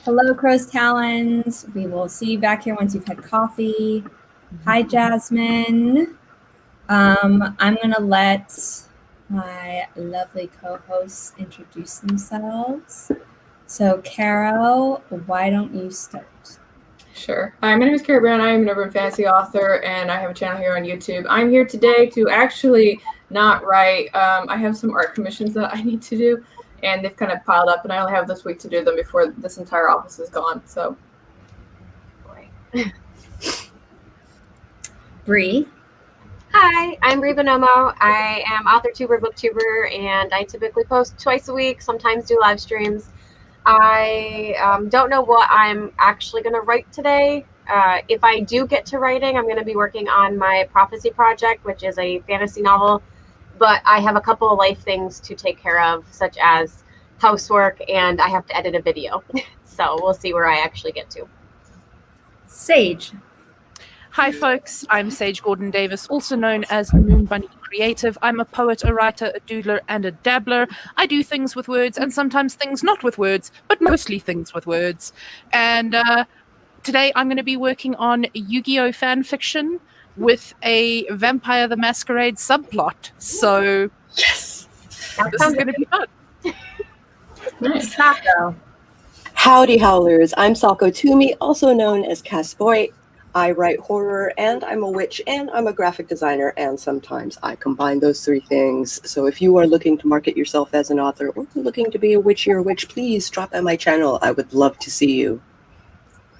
Hello, Crow's Talons. We will see you back here once you've had coffee. Hi, Jasmine. I'm going to let my lovely co-hosts introduce themselves. So, Caro, why don't you start? Sure. Hi, my name is Carrie Brown. I am an urban fantasy author, and I have a channel here on YouTube. I'm here today to actually not write. I have some art commissions that I need to do, and they've kind of piled up, and I only have this week to do them before this entire office is gone. So, Bree. Hi, I'm Bree Bonomo. I am authortuber, booktuber, and I typically post twice a week, sometimes do live streams. I don't know what I'm actually going to write today. If I do get to writing, I'm going to be working on my prophecy project, which is a fantasy novel. But I have a couple of life things to take care of, such as housework, and I have to edit a video. So we'll see where I actually get to. Sage. Hi folks, I'm Sage Gordon Davis, also known as Moon Bunny Creative. I'm a poet, a writer, a doodler, and a dabbler. I do things with words and sometimes things not with words, but mostly things with words. And today I'm going to be working on Yu-Gi-Oh! Fan fiction with a Vampire the Masquerade subplot. So, yes! This is going to be fun. Nice. Sako. Howdy Howlers, I'm Sako Toomey, also known as Casboy. I write horror, and I'm a witch, and I'm a graphic designer, and sometimes I combine those three things. So if you are looking to market yourself as an author or looking to be a witchy or witch, please drop by my channel. I would love to see you.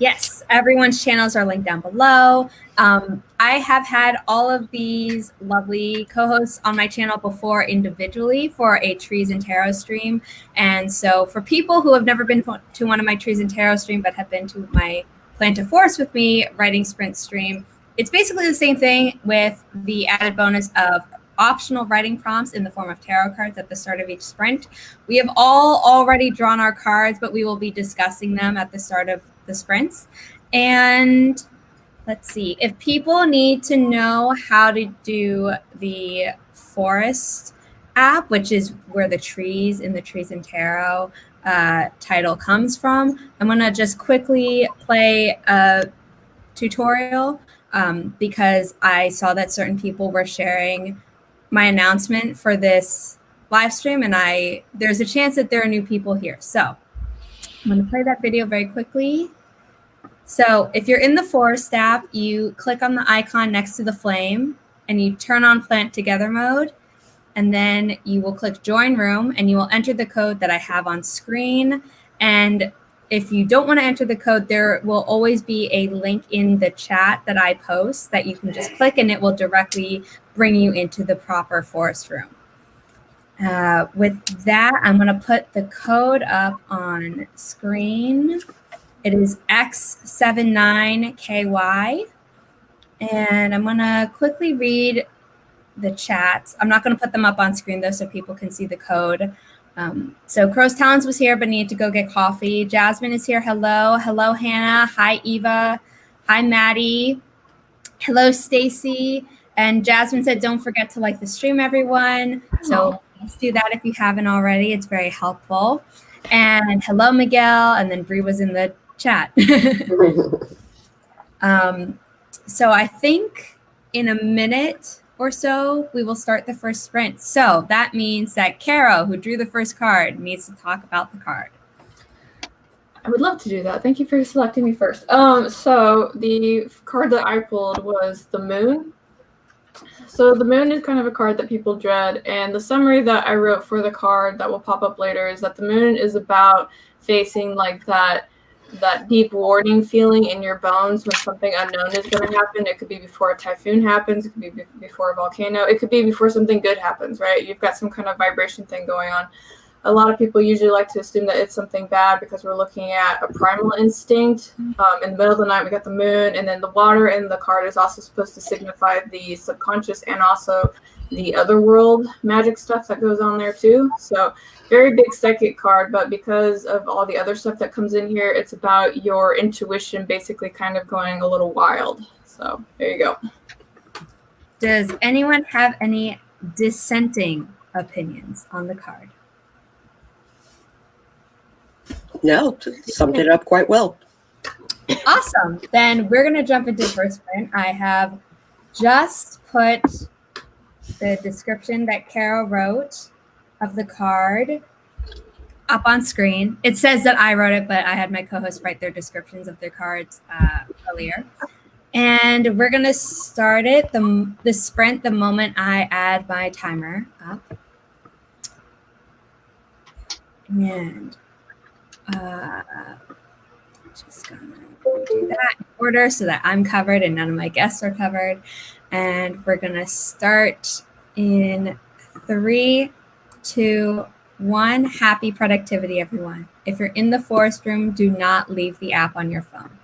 Yes, everyone's channels are linked down below. I have had all of these lovely co-hosts on my channel before individually for a Trees and Tarot stream. And so for people who have never been to one of my Trees and Tarot stream but have been to my Plan to Forest with Me writing sprint stream, it's basically the same thing with the added bonus of optional writing prompts in the form of tarot cards at the start of each sprint. We have all already drawn our cards, but we will be discussing them at the start of the sprints. And let's see, if people need to know how to do the forest app, which is where the trees in the Trees and Tarot title comes from, I'm going to just quickly play a tutorial because I saw that certain people were sharing my announcement for this live stream, and there's a chance that there are new people here. So I'm going to play that video very quickly. So if you're in the Forest app, you click on the icon next to the flame and you turn on Plant Together mode. And then you will click Join Room and you will enter the code that I have on screen. And if you don't want to enter the code, there will always be a link in the chat that I post that you can just click and it will directly bring you into the proper Forest room. With that, I'm going to put the code up on screen. It is X79KY. And I'm going to quickly read the chats. I'm not going to put them up on screen though so people can see the code. So Crow's Talons was here but needed to go get coffee. Jasmine is here. Hello. Hello, Hannah. Hi, Eva. Hi, Maddie. Hello, Stacy. And Jasmine said, don't forget to like the stream, everyone. So please do that if you haven't already. It's very helpful. And hello, Miguel. And then Bree was in the chat. So I think in a minute or so, we will start the first sprint. So that means that Caro, who drew the first card, needs to talk about the card. I would love to do that. Thank you for selecting me first. So the card that I pulled was the Moon. So the Moon is kind of a card that people dread, and the summary that I wrote for the card that will pop up later is that the Moon is about facing like that deep warning feeling in your bones when something unknown is going to happen. It could be before a typhoon happens. It could be before a volcano. It could be before something good happens, right? You've got some kind of vibration thing going on. A lot of people usually like to assume that it's something bad because we're looking at a primal instinct. In the middle of the night, we got the moon, and then the water in the card is also supposed to signify the subconscious and also the other world magic stuff that goes on there too. So very big psychic card, but because of all the other stuff that comes in here, it's about your intuition basically kind of going a little wild. So there you go. Does anyone have any dissenting opinions on the card? No, summed it up quite well. Awesome. Then we're going to jump into first print. I have just put the description that Carol wrote of the card up on screen. It says that I wrote it, but I had my co-host write their descriptions of their cards earlier. And we're going to start it, the sprint, the moment I add my timer up. And just gonna do that in order so that I'm covered and none of my guests are covered. And we're gonna start in 3, 2, 1. Happy productivity, everyone. If you're in the forest room, do not leave the app on your phone.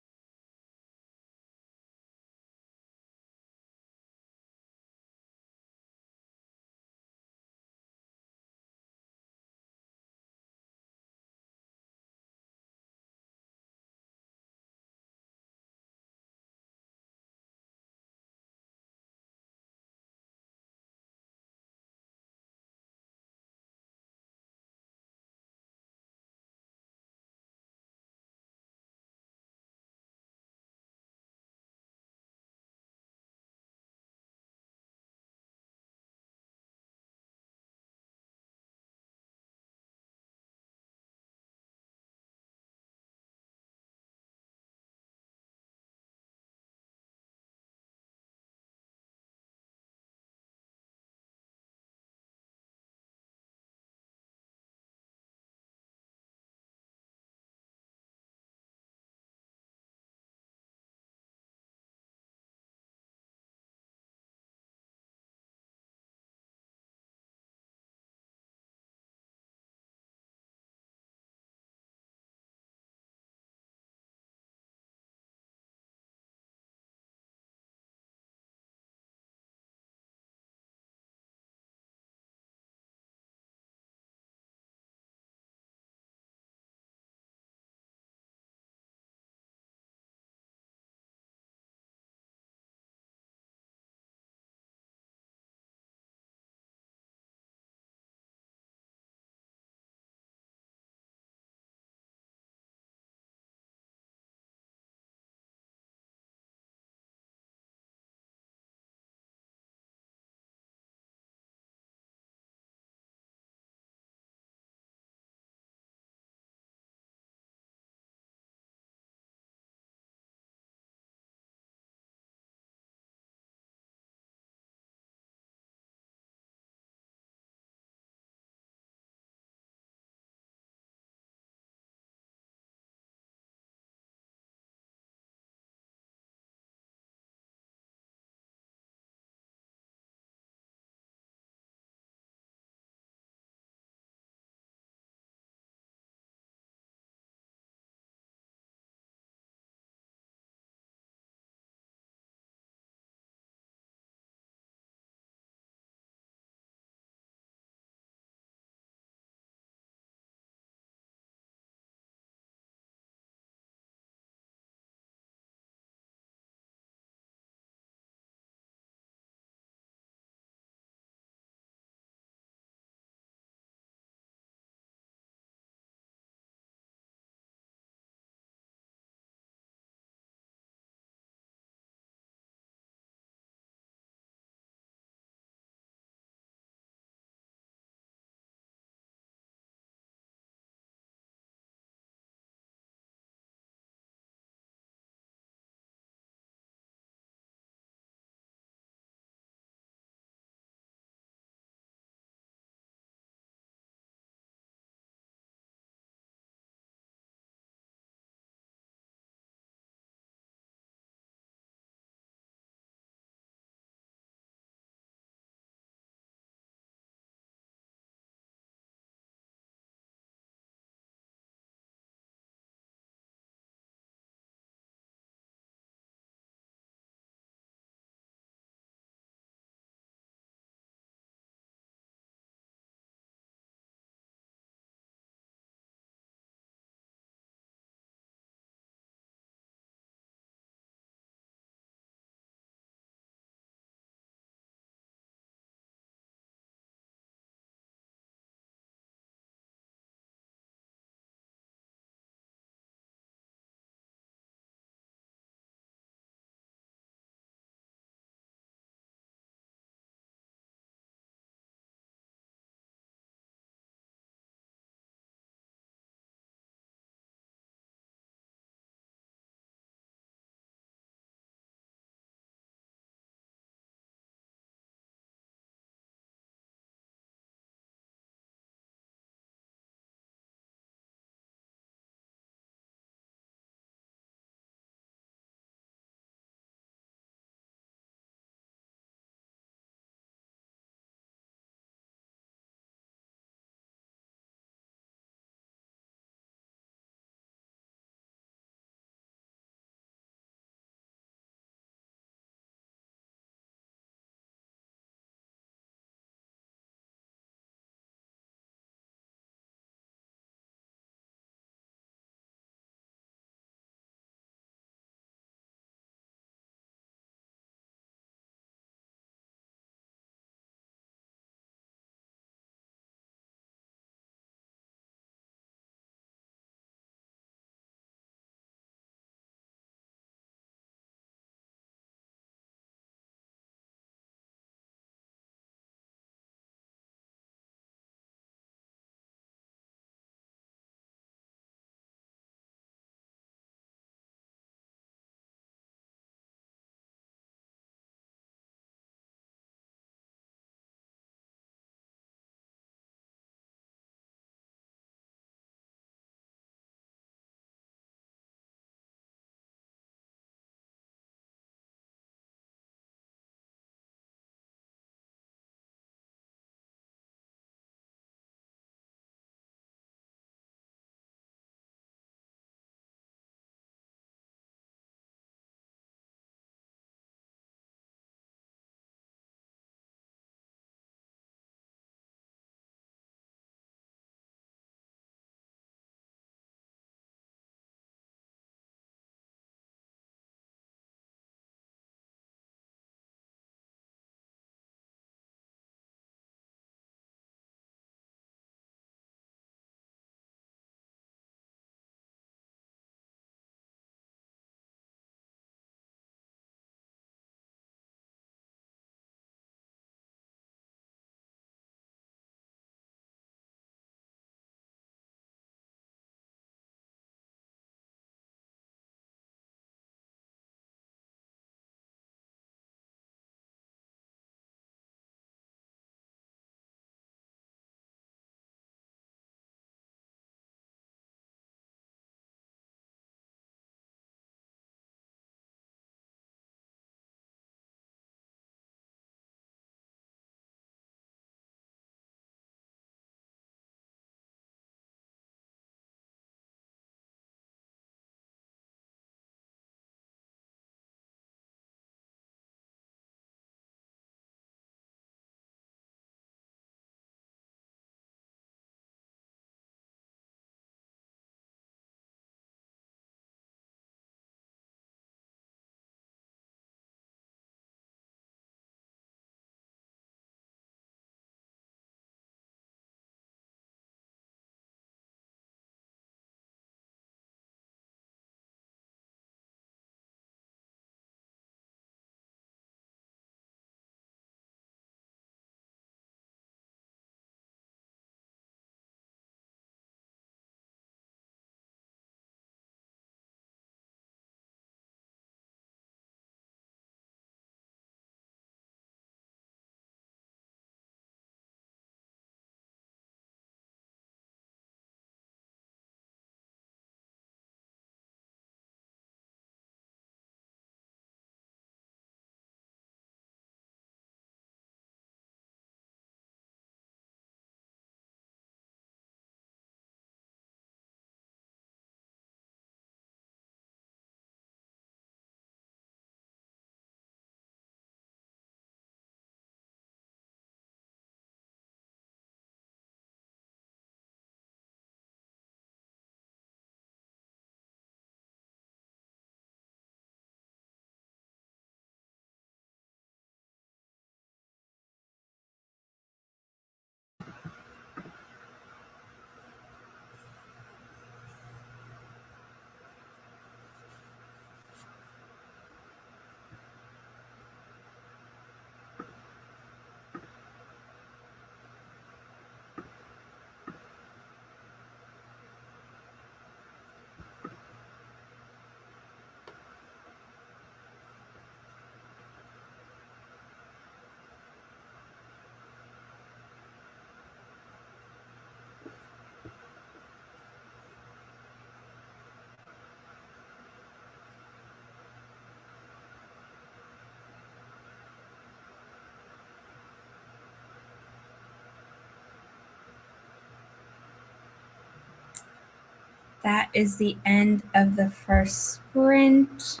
that is the end of the first sprint.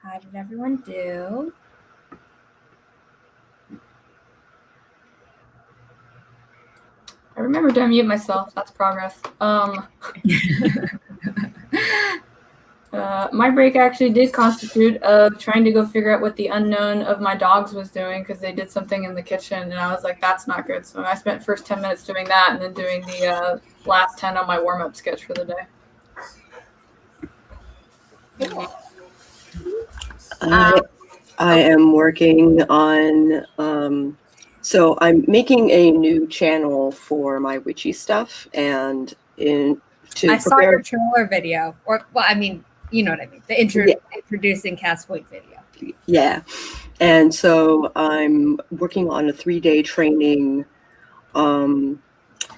How did everyone do? I remember to unmute myself. That's progress. My break actually did constitute of trying to go figure out what the unknown of my dogs was doing because they did something in the kitchen, and I was like, that's not good. So I spent first 10 minutes doing that and then doing the last 10 on my warm-up sketch for the day. I am working on, so I'm making a new channel for my witchy stuff, and I saw your trailer video, or well, I mean, you know what I mean, the introducing Cast Void video. Yeah, and so I'm working on a 3-day training on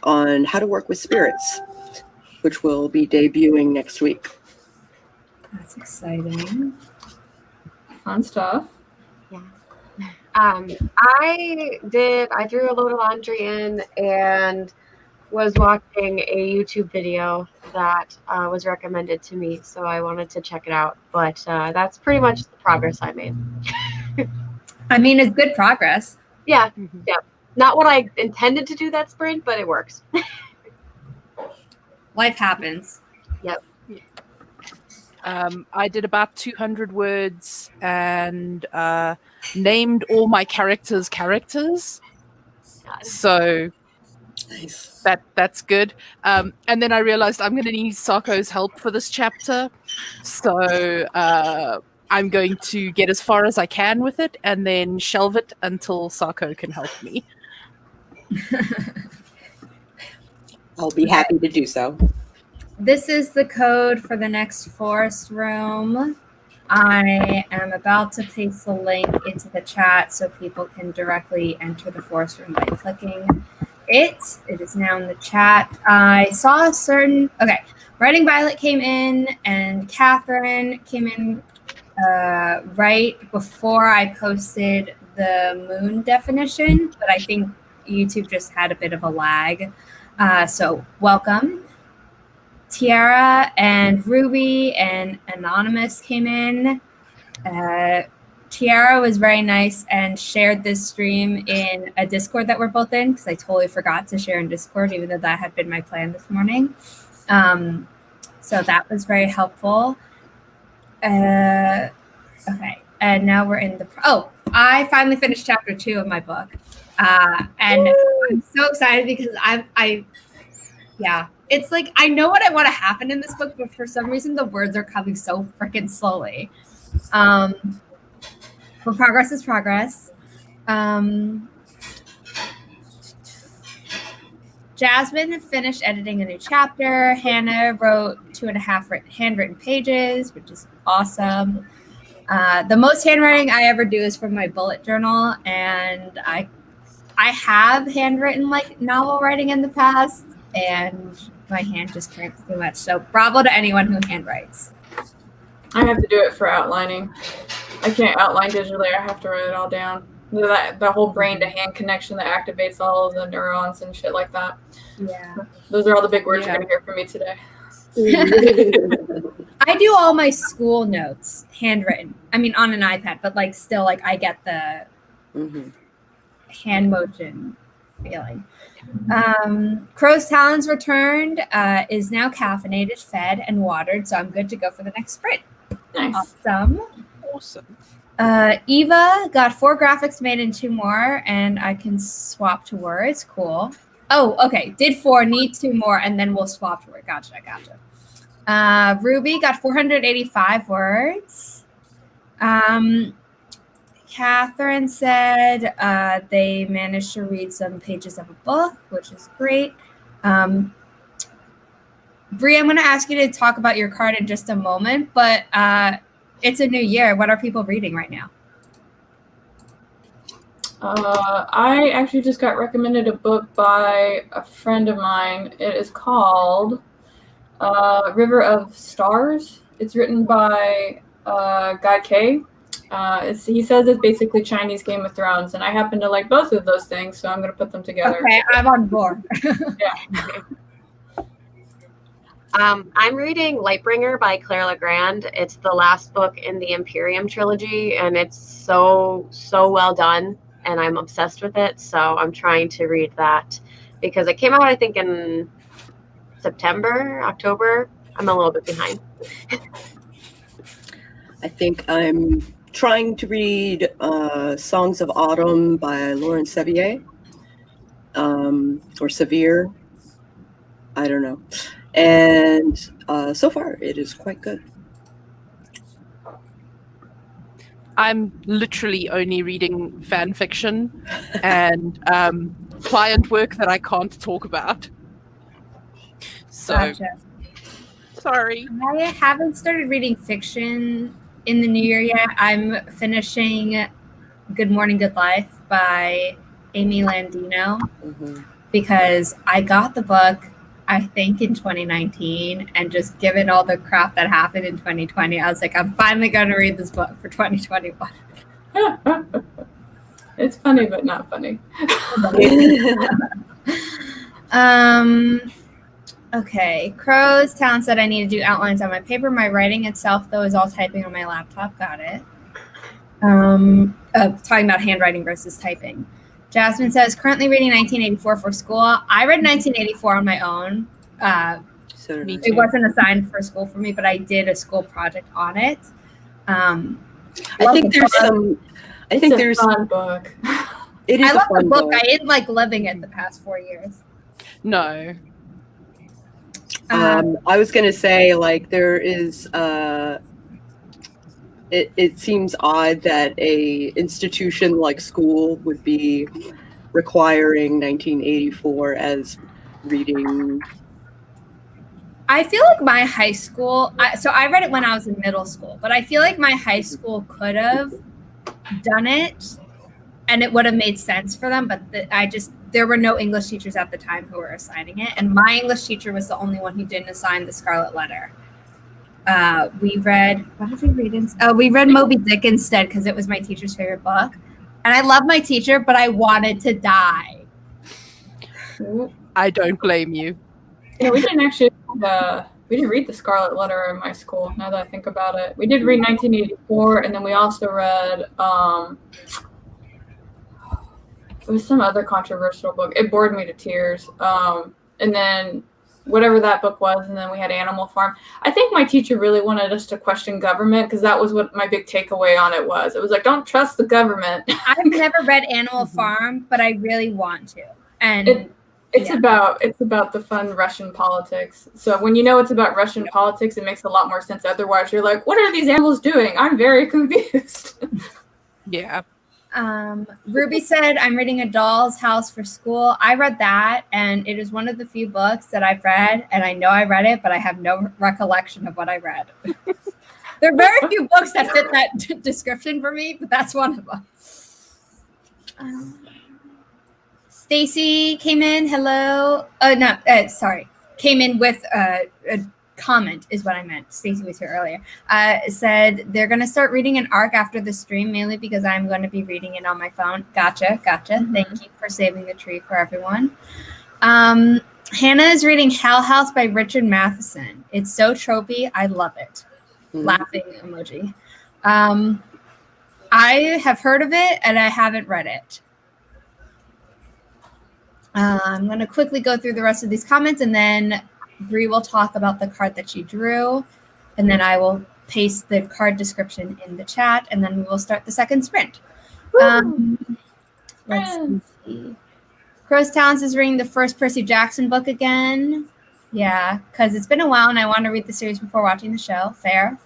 how to work with spirits, which will be debuting next week. That's exciting. Fun stuff. Yeah. I threw a load of laundry in and was watching a YouTube video that was recommended to me, so I wanted to check it out. But that's pretty much the progress I made. I mean, it's good progress. Yeah, yeah. Not what I intended to do that sprint, but it works. Life happens. Yep. I did about 200 words and named all my characters. So Nice. That's good. And then I realized I'm going to need Sarko's help for this chapter. So I'm going to get as far as I can with it and then shelve it until Sarko can help me. I'll be happy to do so. This is the code for the next forest room. I am about to paste the link into the chat so people can directly enter the forest room by clicking it. It is now in the chat. I saw Writing Violet came in and Catherine came in right before I posted the moon definition, but I think YouTube just had a bit of a lag. So welcome. Tiara and Ruby and Anonymous came in. Tiara was very nice and shared this stream in a Discord that we're both in because I totally forgot to share in Discord, even though that had been my plan this morning. So that was very helpful. Okay, and now we're in I finally finished chapter 2 of my book. And I'm so excited because it's like I know what I want to happen in this book, but for some reason the words are coming so freaking slowly. But progress is progress. Jasmine finished editing a new chapter. Hannah wrote 2.5 handwritten pages, which is awesome. The most handwriting I ever do is from my bullet journal, and I have handwritten like novel writing in the past, and my hand just cramps too much. So bravo to anyone who handwrites. I have to do it for outlining. I can't outline digitally. I have to write it all down. The whole brain to hand connection that activates all of the neurons and shit like that. Yeah. Those are all the big words you're going to hear from me today. I do all my school notes handwritten. I mean, on an iPad, but like still, like I get the hand motion feeling. Crow's Talons returned, is now caffeinated, fed, and watered, so I'm good to go for the next sprint. Nice. Awesome. Eva got 4 graphics made and 2 more, and I can swap to words. Cool. Oh, okay. Did 4, need 2 more, and then we'll swap to word. Gotcha. Ruby got 485 words. Catherine said they managed to read some pages of a book, which is great. Bree, I'm going to ask you to talk about your card in just a moment, but it's a new year. What are people reading right now? I actually just got recommended a book by a friend of mine. It is called River of Stars. It's written by Guy Kay. He says it's basically Chinese Game of Thrones, and I happen to like both of those things, so I'm going to put them together. Okay, I'm on board. Yeah. I'm reading Lightbringer by Claire Legrand. It's the last book in the Imperium trilogy, and it's so well done, and I'm obsessed with it. So I'm trying to read that because it came out, I think, in September, October. I'm a little bit behind. I think I'm trying to read Songs of Autumn by Lauren Sevier, or Sevier. I don't know. And so far, it is quite good. I'm literally only reading fan fiction and client work that I can't talk about. So, Gotcha. sorry. I haven't started reading fiction in the new year yet. I'm finishing Good Morning, Good Life by Amy Landino because I got the book, I think, in 2019, and just given all the crap that happened in 2020, I was like, I'm finally going to read this book for 2021. It's funny, but not funny. Okay. Crow's Town said I need to do outlines on my paper. My writing itself, though, is all typing on my laptop. Got it. Talking about handwriting versus typing. Jasmine says, currently reading 1984 for school. I read 1984 on my own. It wasn't assigned for school for me, but I did a school project on it. I think there's some. I think there's a fun book. It is I a love fun the book. book. I didn't like living it the past 4 years. No. I was gonna say, like, there is. It seems odd that a institution like school would be requiring 1984 as reading. I feel like my high school, so I read it when I was in middle school, but I feel like my high school could have done it and it would have made sense for them, but there were no English teachers at the time who were assigning it, and my English teacher was the only one who didn't assign the Scarlet Letter. We read, what did we read? We read Moby Dick instead because it was my teacher's favorite book, and I love my teacher, but I wanted to die. I don't blame you. Yeah, we didn't actually. We didn't read the Scarlet Letter in my school. Now that I think about it, we did read 1984, and then we also read. It was some other controversial book. It bored me to tears. And then whatever that book was, and then we had Animal Farm. I think my teacher really wanted us to question government because that was what my big takeaway on it was. It was like, don't trust the government. I've never read Animal Farm, but I really want to. And it's about the fun Russian politics. So when you know it's about Russian politics, it makes a lot more sense. Otherwise, you're like, what are these animals doing? I'm very confused. Yeah. Ruby said, I'm reading A Doll's House for school. I read that, and it is one of the few books that I've read, and I know I read it, but I have no recollection of what I read. There are very few books that fit that description for me, but that's one of them. Stacy came in. Hello. Came in with a comment is what I meant. Stacy was here earlier. Said they're going to start reading an arc after the stream, mainly because I'm going to be reading it on my phone. Gotcha. Mm-hmm. Thank you for saving the tree for everyone. Hannah is reading Hell House by Richard Matheson. It's so tropey. I love it. Laughing emoji. I have heard of it and I haven't read it. I'm going to quickly go through the rest of these comments, and then Bree will talk about the card that she drew, and then I will paste the card description in the chat, and then we will start the second sprint. Let's see. Crow's Talents is reading the first Percy Jackson book again. Yeah, because it's been a while, and I want to read the series before watching the show. Fair.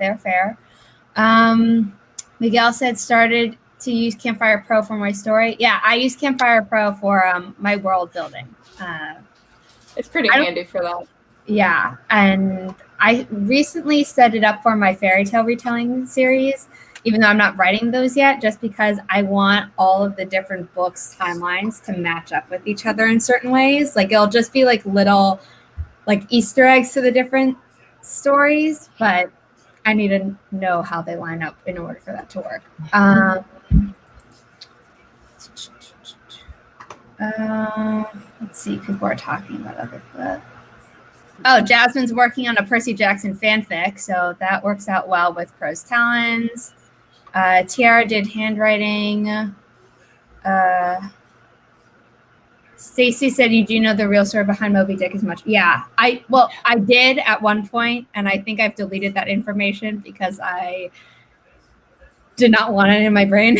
Miguel said started to use Campfire Pro for my story. Yeah, I use Campfire Pro for my world building. It's pretty handy for that. Yeah, and I recently set it up for my fairy tale retelling series, even though I'm not writing those yet, just because I want all of the different books' timelines to match up with each other in certain ways. Like, it'll just be like little like Easter eggs to the different stories, but I need to know how they line up in order for that to work. Let's see, people are talking about other books. Oh, Jasmine's working on a Percy Jackson fanfic, so that works out well with Crow's Talons. Tiara did handwriting. Stacy said, "You do know the real story behind Moby Dick as much." Yeah, I did at one point, and I think I've deleted that information because I did not want it in my brain.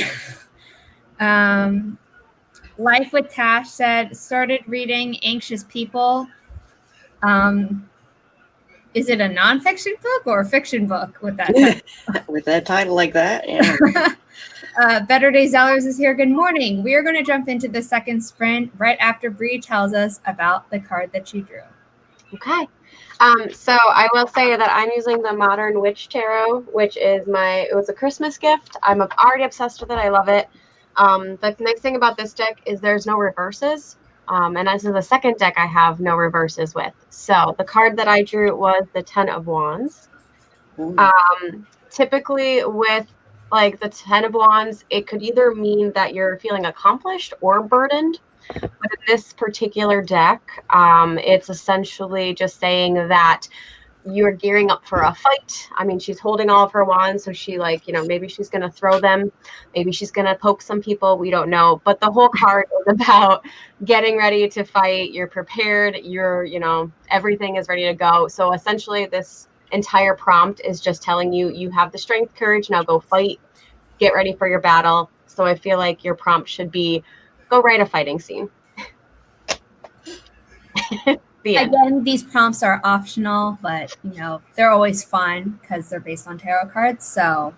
Life with Tash said, started reading Anxious People. Is it a nonfiction book or a fiction book with that title? With that title like that, yeah. Better Day Zellers is here. Good morning. We are going to jump into the second sprint right after Bree tells us about the card that she drew. Okay. So I will say that I'm using the Modern Witch Tarot, which is it was a Christmas gift. I'm already obsessed with it. I love it. The nice thing about this deck is there's no reverses. And as is the second deck I have no reverses with. So the card that I drew was the Ten of Wands. Typically with like the Ten of Wands, it could either mean that you're feeling accomplished or burdened. But in this particular deck, it's essentially just saying that you're gearing up for a fight. I mean, she's holding all of her wands, so she maybe she's going to throw them. Maybe she's going to poke some people. We don't know. But the whole card is about getting ready to fight. You're prepared. Everything is ready to go. So essentially, this entire prompt is just telling you have the strength, courage, now go fight. Get ready for your battle. So I feel like your prompt should be go write a fighting scene. Again, these prompts are optional, but they're always fun because they're based on tarot cards. So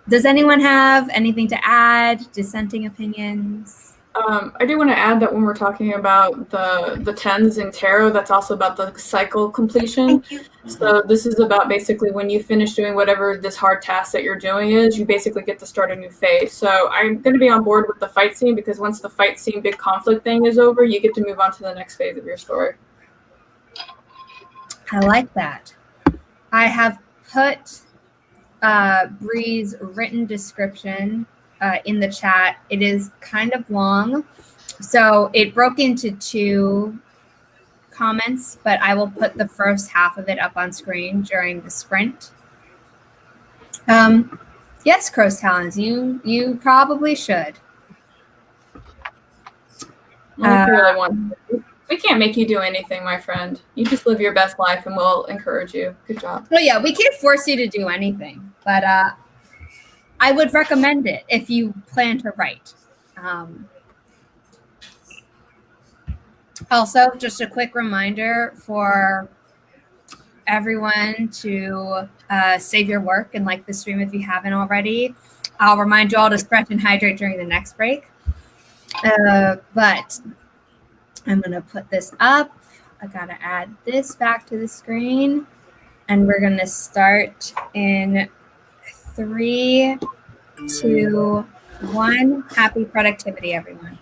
does anyone have anything to add? Dissenting opinions? I do want to add that when we're talking about the tens in tarot, that's also about the cycle completion. So this is about basically when you finish doing whatever this hard task that you're doing is, you basically get to start a new phase. So I'm going to be on board with the fight scene because once the fight scene big conflict thing is over, you get to move on to the next phase of your story. I like that. I have put Bree's written description in the chat. It is kind of long, so it broke into 2 comments, but I will put the first half of it up on screen during the sprint. Yes, Crow's Talons, you probably should. If you really want to. We can't make you do anything, my friend. You just live your best life, and we'll encourage you. Good job. Well, yeah, we can't force you to do anything, but I would recommend it if you plan to write. Also, just a quick reminder for everyone to save your work and like the stream if you haven't already. I'll remind you all to stretch and hydrate during the next break. But I'm going to put this up. I got to add this back to the screen. And we're going to start in 3, 2, 1. Happy productivity, everyone.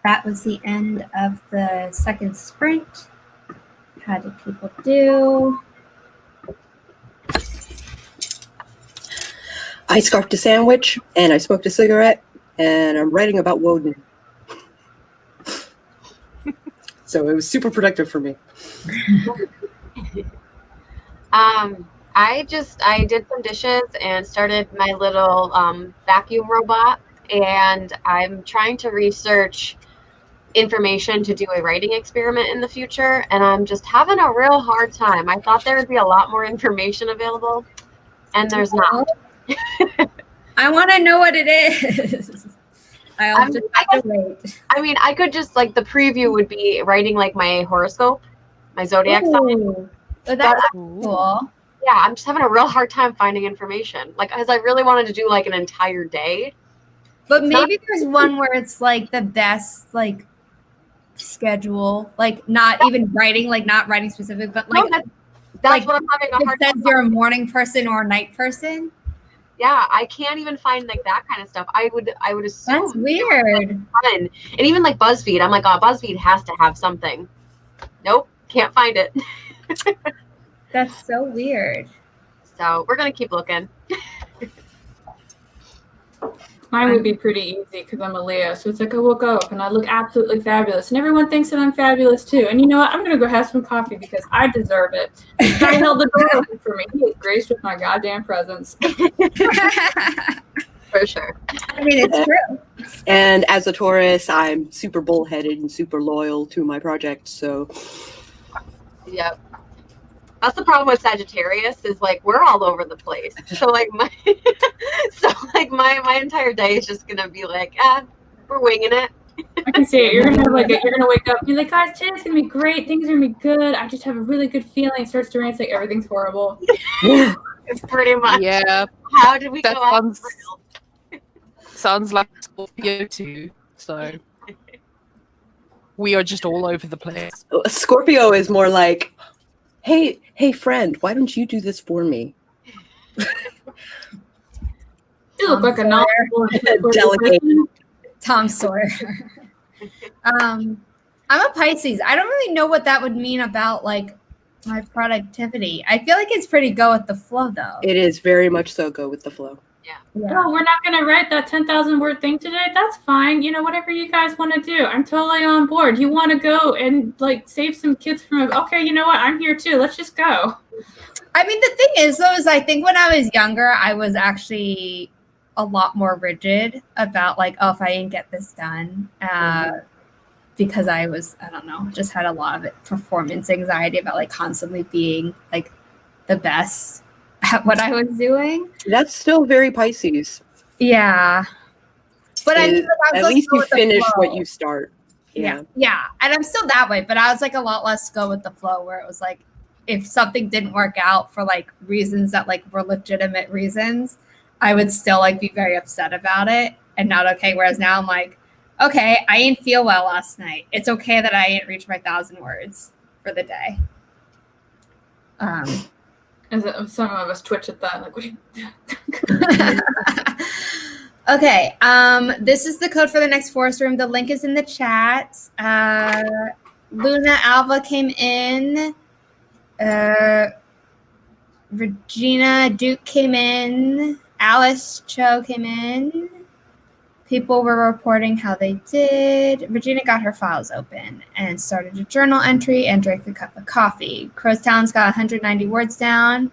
that was the end of the second sprint. How did people do? I scarfed a sandwich, and I smoked a cigarette, and I'm writing about Woden. So it was super productive for me. I did some dishes and started my little vacuum robot, and I'm trying to research information to do a writing experiment in the future, and I'm just having a real hard time. I thought there would be a lot more information available, and there's not. I want to know what it is. I'll just have to wait. I mean, I could just, like, the preview would be writing, like, my horoscope, my zodiac sign. Oh, that's cool. Yeah, I'm just having a real hard time finding information. Like, because I really wanted to do, like, an entire day. But maybe there's one where it's, like, the best, like, schedule. Like, not even writing, like, not writing specific, but, like, no, that's what I'm having a hard time. It says you're a morning person or a night person. Yeah, I can't even find, like, that kind of stuff. I would assume. That's weird. Fun. And even, like, BuzzFeed, I'm like, oh, BuzzFeed has to have something. Nope, can't find it. That's so weird. So we're gonna keep looking. Mine would be pretty easy because I'm a Leo. So it's like I woke up and I look absolutely fabulous. And everyone thinks that I'm fabulous too. And you know what? I'm going to go have some coffee because I deserve it. This guy held the door open for me. He is graced with my goddamn presence. For sure. I mean, it's true. And as a Taurus, I'm super bullheaded and super loyal to my project. So, Yep. That's the problem with Sagittarius is, like, we're all over the place. So, like, my entire day is just gonna be like, we're winging it. I can see it. You're gonna have you're gonna wake up and be like, guys, today's gonna be great. Things are gonna be good. I just have a really good feeling. It starts to rain. It's like everything's horrible. It's pretty much. Yeah. How did we go off? Sounds like Scorpio too. So we are just all over the place. Scorpio is more like, hey, friend, why don't you do this for me? You look like a knowledgeable Delegate. Tom Sawyer. I'm a Pisces. I don't really know what that would mean about, like, my productivity. I feel like it's pretty go with the flow, though. It is very much so go with the flow. Yeah. Oh, we're not going to write that 10,000 word thing today? That's fine. You know, whatever you guys want to do. I'm totally on board. You want to go and, like, save some kids from, okay, you know what? I'm here too. Let's just go. I mean, the thing is, though, is I think when I was younger, I was actually a lot more rigid about, like, oh, if I didn't get this done, because I don't know, just had a lot of performance anxiety about, like, constantly being, like, the best at what I was doing. That's still very Pisces. Yeah. But I mean, at least you finish what you start. Yeah. And I'm still that way, but I was, like, a lot less go with the flow, where it was like, if something didn't work out for, like, reasons that, like, were legitimate reasons, I would still, like, be very upset about it and not okay. Whereas now I'm like, okay, I didn't feel well last night. It's okay that I didn't reach my 1,000 words for the day. Some of us twitch at that. Like, Okay. This is the code for the next forest room. The link is in the chat. Luna Alva came in. Regina Duke came in. Alice Cho came in. People were reporting how they did. Regina got her files open and started a journal entry and drank a cup of coffee. Crowstown's got 190 words down.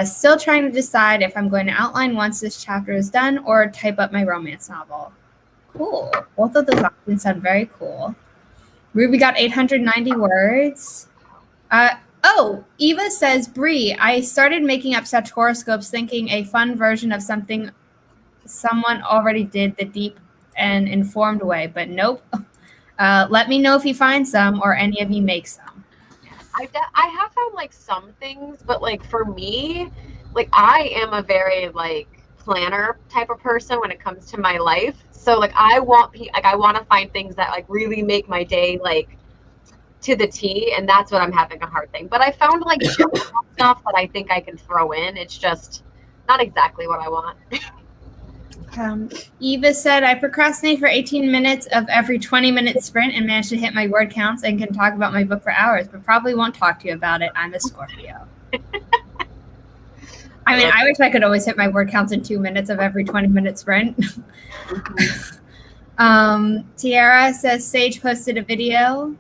Still trying to decide if I'm going to outline once this chapter is done or type up my romance novel. Cool. Both of those options sound very cool. Ruby got 890 words. Eva says, Bree, I started making up such horoscopes thinking a fun version of something someone already did the deep and informed way, but nope. Let me know if you find some or any of you make some. I have found, like, some things, but, like, for me, like, I am a very, like, planner type of person when it comes to my life. So, like, I want to find things that, like, really make my day, like, to the T, and that's what I'm having a hard thing. But I found, like, stuff that I think I can throw in. It's just not exactly what I want. Eva said, I procrastinate for 18 minutes of every 20-minute sprint and manage to hit my word counts and can talk about my book for hours, but probably won't talk to you about it. I'm a Scorpio. I mean, I wish I could always hit my word counts in 2 minutes of every 20-minute sprint. Tiara says, Sage posted a video.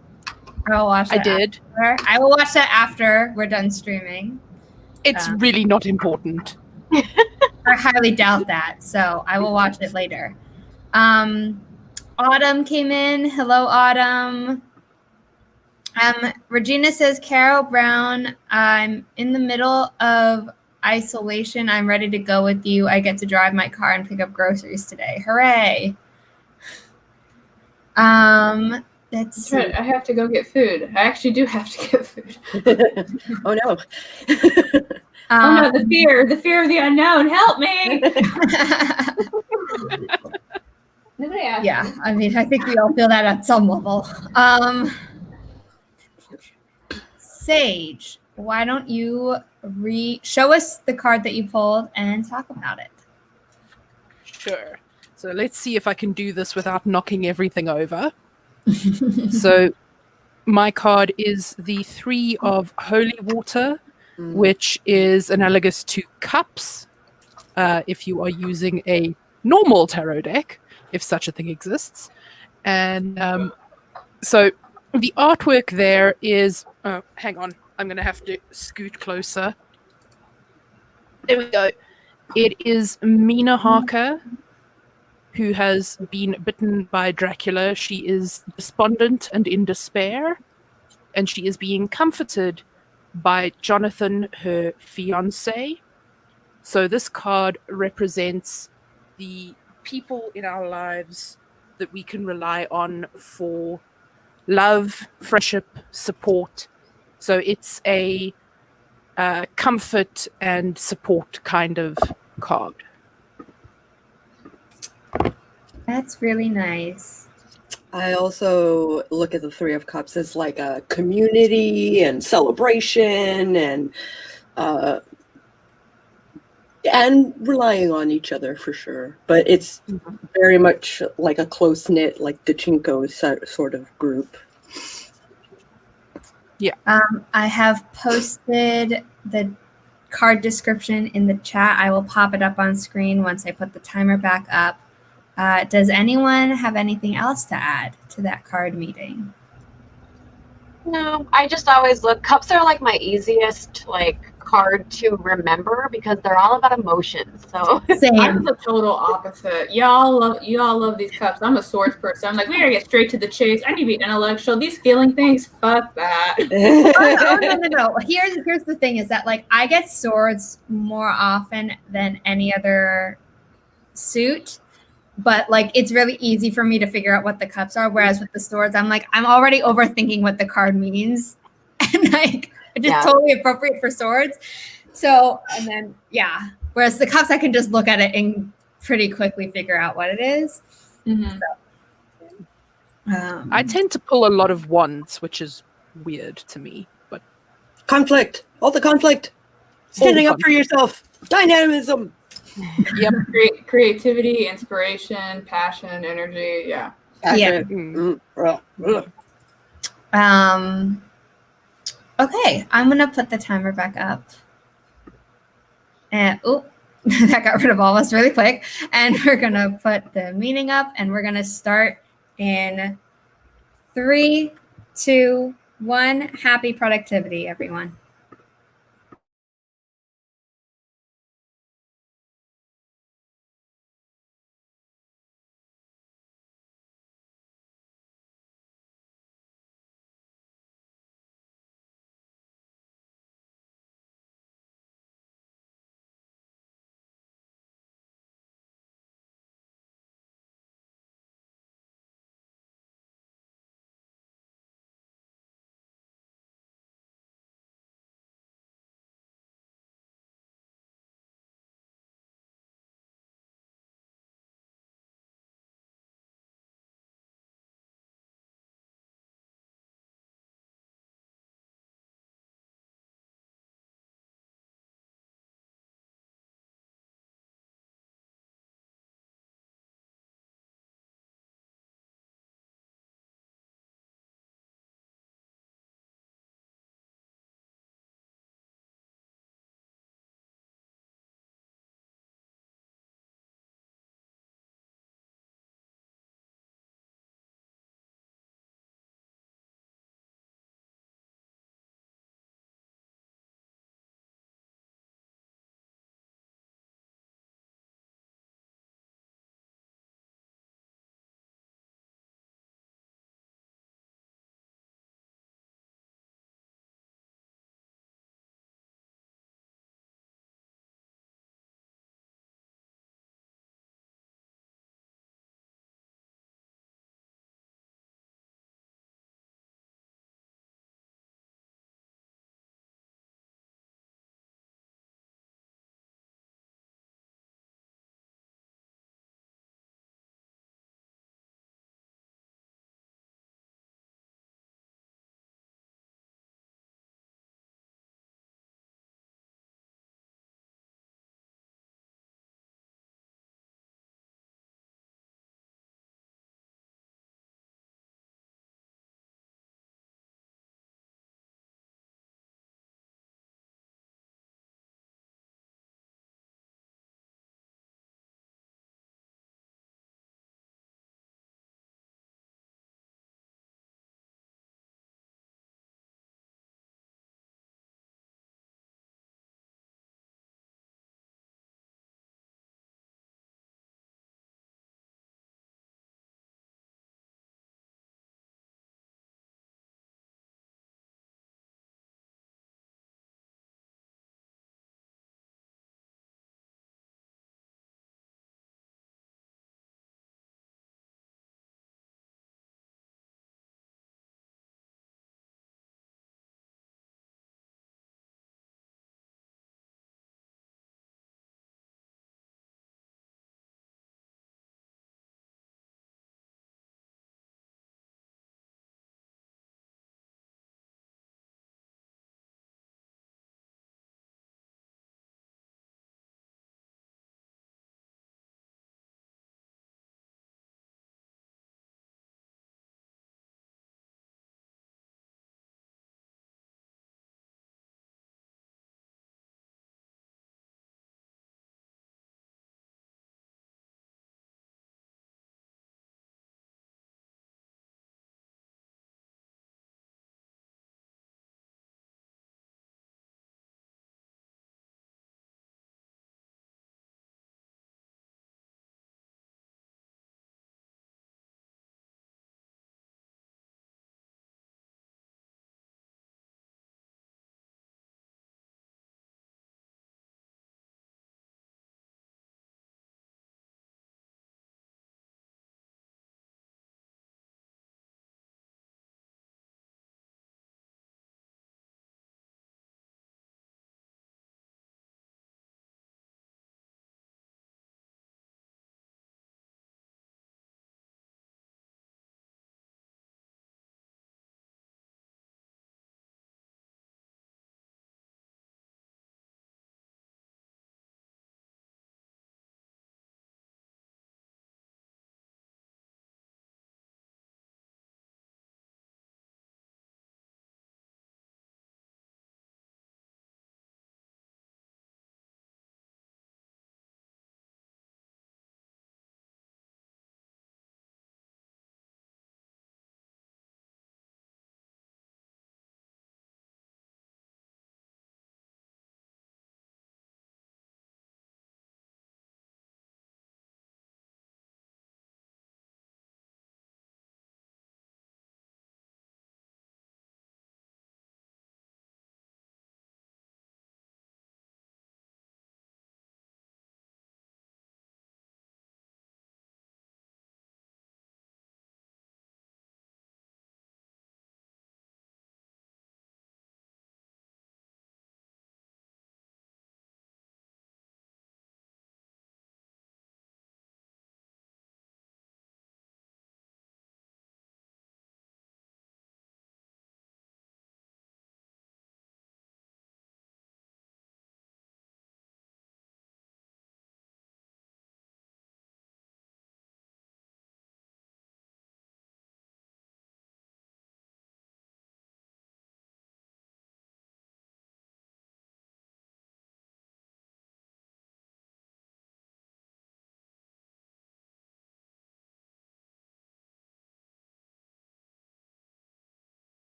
I will watch that. I did. After. I will watch that after we're done streaming. It's really not important. I highly doubt that, so I will watch it later. Autumn came in. Hello, Autumn. Regina says, Carol Brown, I'm in the middle of isolation. I'm ready to go with you. I get to drive my car and pick up groceries today. Hooray. Let's see. I have to go get food. I actually do have to get food. Oh no. Oh no, the fear of the unknown. Help me. Nobody asked. Yeah, I mean, I think we all feel that at some level. Sage, why don't you show us the card that you pulled and talk about it? Sure. So let's see if I can do this without knocking everything over. So my card is the 3 of Holy Water, which is analogous to cups if you are using a normal tarot deck, if such a thing exists. And so the artwork there is... hang on. I'm going to have to scoot closer. There we go. It is Mina Harker, who has been bitten by Dracula. She is despondent and in despair, and she is being comforted by Jonathan, her fiancé. So this card represents the people in our lives that we can rely on for love, friendship, support. So it's a comfort and support kind of card. That's really nice. I also look at the 3 of Cups as like a community and celebration and relying on each other for sure. But it's very much like a close-knit, like the Chinko sort of group. Yeah. I have posted the card description in the chat. I will pop it up on screen once I put the timer back up. Does anyone have anything else to add to that card meeting? No, I just always look. Cups are like my easiest card to remember because they're all about emotions. So I'm Same. the total opposite. Y'all love these cups. I'm a swords person. I'm like, we gotta get straight to the chase. I need to be intellectual. These feeling things, fuck that. No. Here's the thing: is that I get swords more often than any other suit. But it's really easy for me to figure out what the cups are. Whereas with the swords, I'm already overthinking what the card means, and it's just totally appropriate for swords. So and then whereas the cups, I can just look at it and pretty quickly figure out what it is. Mm-hmm. So, I tend to pull a lot of wands, which is weird to me. But conflict, all the conflict, standing up for yourself, dynamism. Yep. Creativity, inspiration, passion, energy. Yeah. Okay, I'm gonna put the timer back up. And that got rid of all of us really quick. And we're gonna put the meeting up, and we're gonna start in 3, 2, 1. Happy productivity, everyone.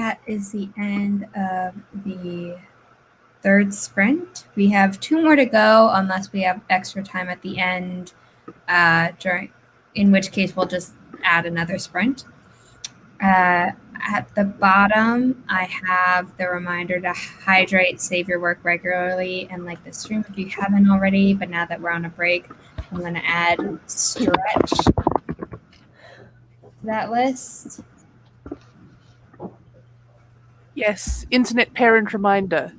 that is the end of the third sprint. We have 2 more to go unless we have extra time at the end, in which case we'll just add another sprint. At the bottom, I have the reminder to hydrate, save your work regularly, and like the stream if you haven't already. But now that we're on a break, I'm going to add stretch to that list. Yes, internet parent reminder.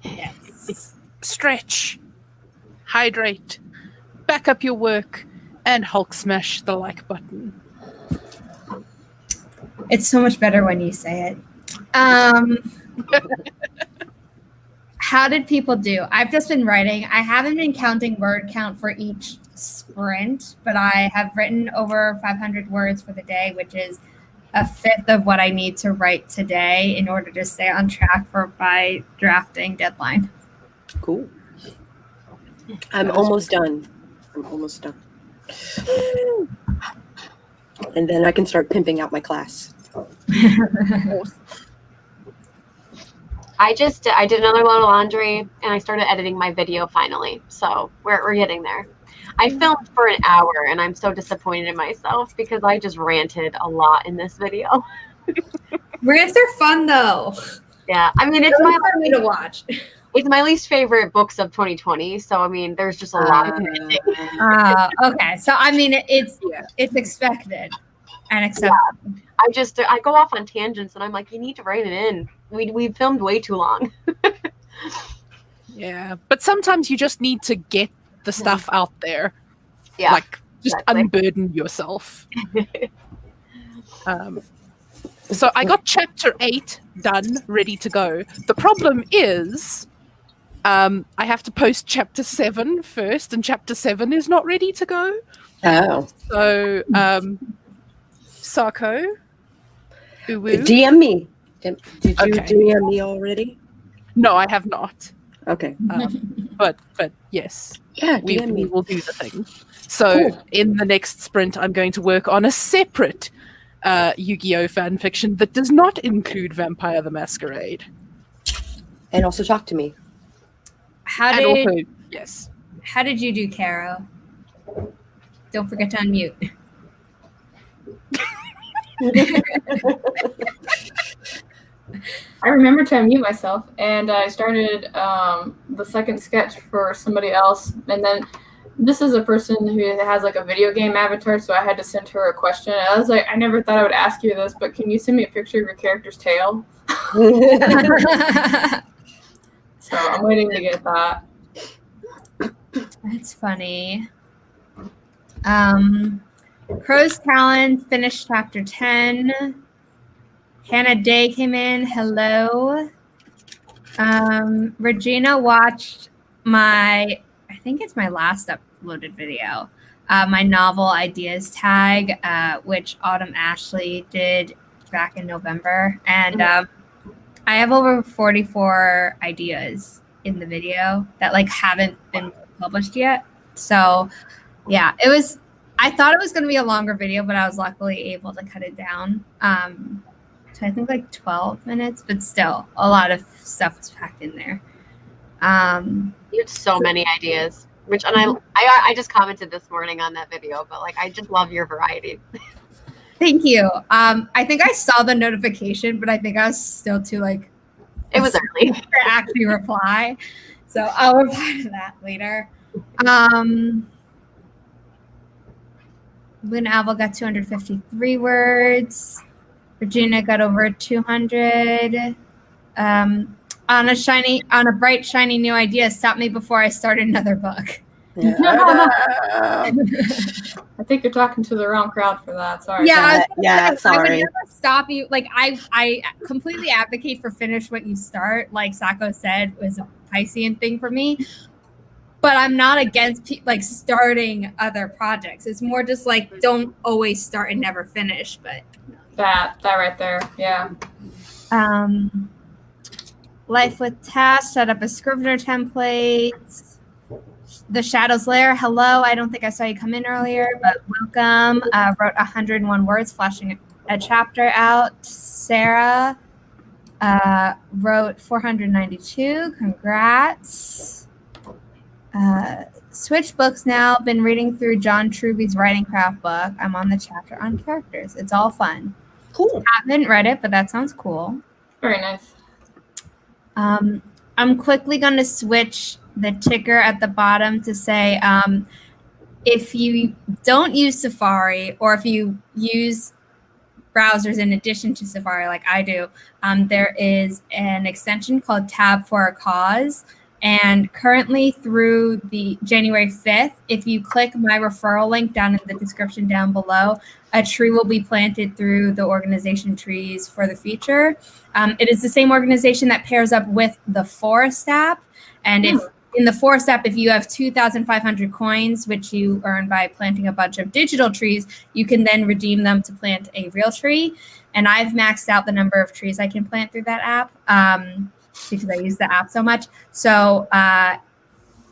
Yes. Stretch, hydrate, back up your work, and Hulk smash the like button. It's so much better when you say it. How did people do? I've just been writing. I haven't been counting word count for each sprint, but I have written over 500 words for the day, which is a fifth of what I need to write today in order to stay on track for my drafting deadline. Cool. I'm almost done. And then I can start pimping out my class. I did another load of laundry and I started editing my video finally. So we're getting there. I filmed for an hour and I'm so disappointed in myself because I just ranted a lot in this video. Rants are fun though. Yeah, I mean it's fun to watch. It's my least favorite books of 2020. So I mean, there's just a lot of ranting. Okay, so I mean it's expected and accepted. Yeah. I go off on tangents and I'm like, you need to write it in. We filmed way too long. Yeah, but sometimes you just need to get the stuff out there. Yeah, like just exactly. unburden yourself. So I got chapter 8 done, ready to go. The problem is I have to post chapter 7 first, and chapter 7 is not ready to go. Oh. So Sako, Uwu. DM me. Did you Okay. DM me already? No, I have not. Okay. But yes, Yeah, we DM me. will do the thing. So Cool. in the next sprint, I'm going to work on a separate Yu-Gi-Oh fan fiction that does not include Vampire the Masquerade. And also talk to me. How And did also, yes. How did you do, Caro? Don't forget to unmute. I remember to unmute myself, and I started the second sketch for somebody else, and then this is a person who has like a video game avatar, so I had to send her a question. I was like, I never thought I would ask you this, but can you send me a picture of your character's tail? So I'm waiting to get that. That's funny. Crow's Talon finished chapter 10. Hannah Day came in. Hello. Regina watched I think it's my last uploaded video, my novel ideas tag, which Autumn Ashley did back in November. And I have over 44 ideas in the video that like haven't been published yet. So yeah, I thought it was going to be a longer video, but I was luckily able to cut it down. So I think like 12 minutes, but still a lot of stuff was packed in there. You had so many ideas, and I just commented this morning on that video, but like I just love your variety. Thank you. I think I saw the notification, but I think I was still too like It was early to actually reply. So I'll reply to that later. Luna Alva got 253 words. Regina got over 200. On a bright, shiny new idea. Stop me before I start another book. Yeah. I think you're talking to the wrong crowd for that. Sorry. Yeah, I sorry. would never stop you. Like I completely advocate for finish what you start. Like Sako said, was a Piscean thing for me. But I'm not against starting other projects. It's more just like don't always start and never finish. But That right there. Yeah. Life with Task set up a Scrivener template. The Shadow's Lair, hello. I don't think I saw you come in earlier, but welcome. Wrote 101 words, flashing a chapter out. Sarah wrote 492. Congrats. Switch books now. Been reading through John Truby's writing craft book. I'm on the chapter on characters. It's all fun. Cool. Haven't read it, but that sounds cool. Very nice. I'm quickly going to switch the ticker at the bottom to say if you don't use Safari, or if you use browsers in addition to Safari like I do, there is an extension called Tab for a Cause. And currently through the January 5th, if you click my referral link down in the description down below, a tree will be planted through the organization Trees for the Future. It is the same organization that pairs up with the Forest app. And if in the Forest app, if you have 2,500 coins, which you earn by planting a bunch of digital trees, you can then redeem them to plant a real tree. And I've maxed out the number of trees I can plant through that app. Because I use the app so much. So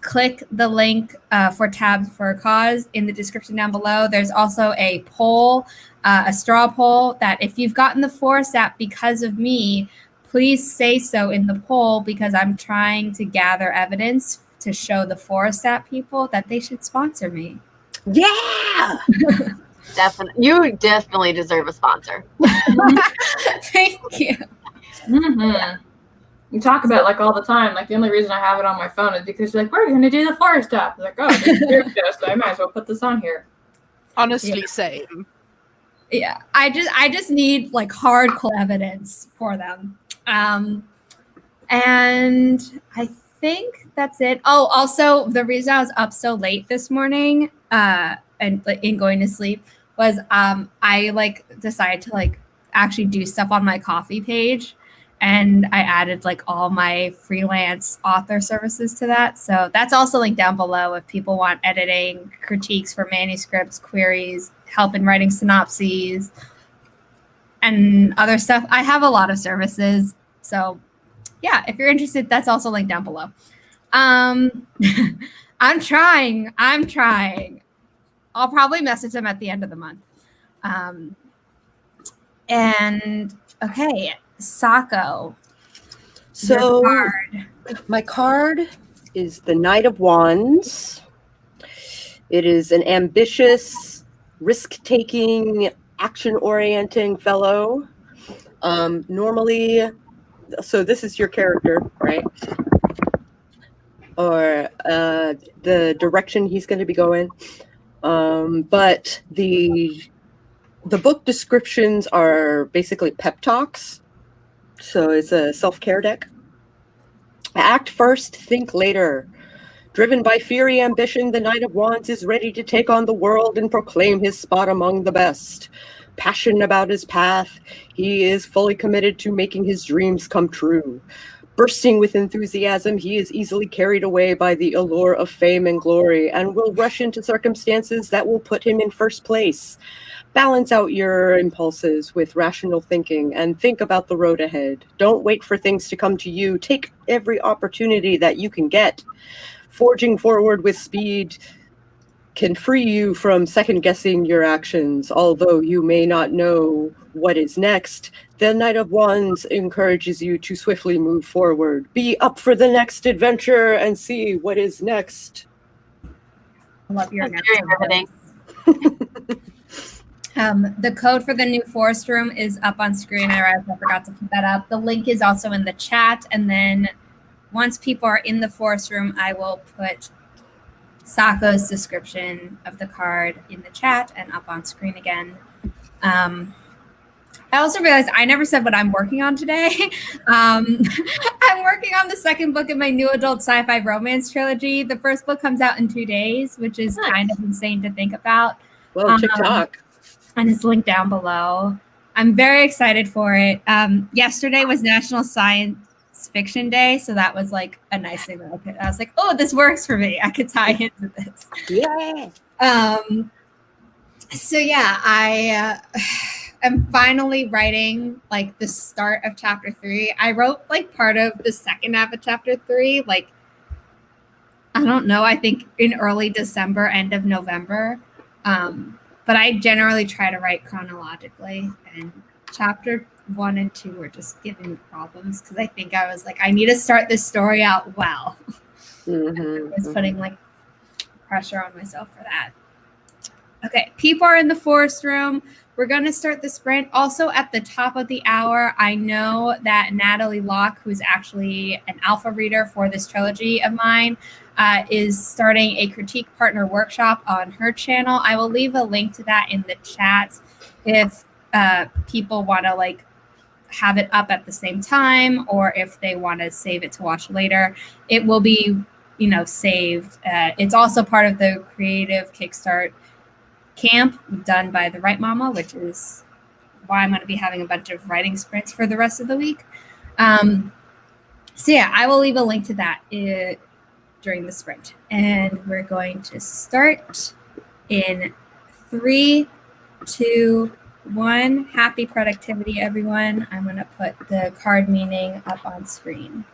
click the link for Tabs for a Cause in the description down below. There's also a poll, a straw poll, that if you've gotten the Forest app because of me, please say so in the poll, because I'm trying to gather evidence to show the Forest app people that they should sponsor me. Yeah. You definitely deserve a sponsor. Thank you. Mm-hmm. You talk about it like all the time. Like the only reason I have it on my phone is because you're like, we're going to do the Forest app. Like, oh, this is weird test. I might as well put this on here. Honestly, same. Yeah, I just need like hardcore evidence for them. And I think that's it. Oh, also the reason I was up so late this morning and in going to sleep was I like decided to like actually do stuff on my Ko-fi page. And I added like all my freelance author services to that. So that's also linked down below if people want editing, critiques for manuscripts, queries, help in writing synopses, and other stuff. I have a lot of services. So yeah, if you're interested, that's also linked down below. I'm trying. I'll probably message them at the end of the month. And okay. Sako. So my card is the Knight of Wands. It is an ambitious, risk-taking, action-orienting fellow. Normally, so this is your character, right? Or the direction he's going to be going. But the book descriptions are basically pep talks. So it's a self-care deck. Act first, think later. Driven by fiery ambition, the Knight of Wands is ready to take on the world and proclaim his spot among the best. Passionate about his path, he is fully committed to making his dreams come true. Bursting with enthusiasm, he is easily carried away by the allure of fame and glory and will rush into circumstances that will put him in first place. Balance out your impulses with rational thinking and think about the road ahead. Don't wait for things to come to you. Take every opportunity that you can get. Forging forward with speed can free you from second-guessing your actions. Although you may not know what is next, the Knight of Wands encourages you to swiftly move forward. Be up for the next adventure and see what is next. I love your That's very riveting. The code for the new Forest Room is up on screen. I realized I forgot to put that up. The link is also in the chat. And then once people are in the Forest Room, I will put Sako's description of the card in the chat and up on screen again. I also realized I never said what I'm working on today. I'm working on the second book of my new adult sci-fi romance trilogy. The first book comes out in 2 days, which is kind of insane to think about. Well, TikTok. And it's linked down below. I'm very excited for it. Yesterday was National Science Fiction Day, so that was like a nice thing. I was like, oh, this works for me. I could tie into this. Yeah. So yeah, I am finally writing like the start of chapter 3. I wrote like part of the second half of chapter 3, like I don't know, I think in early December, end of November. But I generally try to write chronologically, and chapter 1 and 2 were just giving me problems because I think I was like, I need to start this story out well. I was putting like pressure on myself for that. Okay, people are in the forest room. We're going to start the sprint. Also, at the top of the hour, I know that Natalie Locke, who's actually an alpha reader for this trilogy of mine, is starting a critique partner workshop on her channel. I will leave a link to that in the chat if people want to like have it up at the same time, or if they want to save it to watch later. It will be, saved. It's also part of the creative Kickstart camp done by the Right Mama, which is why I'm going to be having a bunch of writing sprints for the rest of the week. So yeah, I will leave a link to that during the sprint. And we're going to start in 3, 2, 1. Happy productivity, everyone. I'm going to put the card meaning up on screen.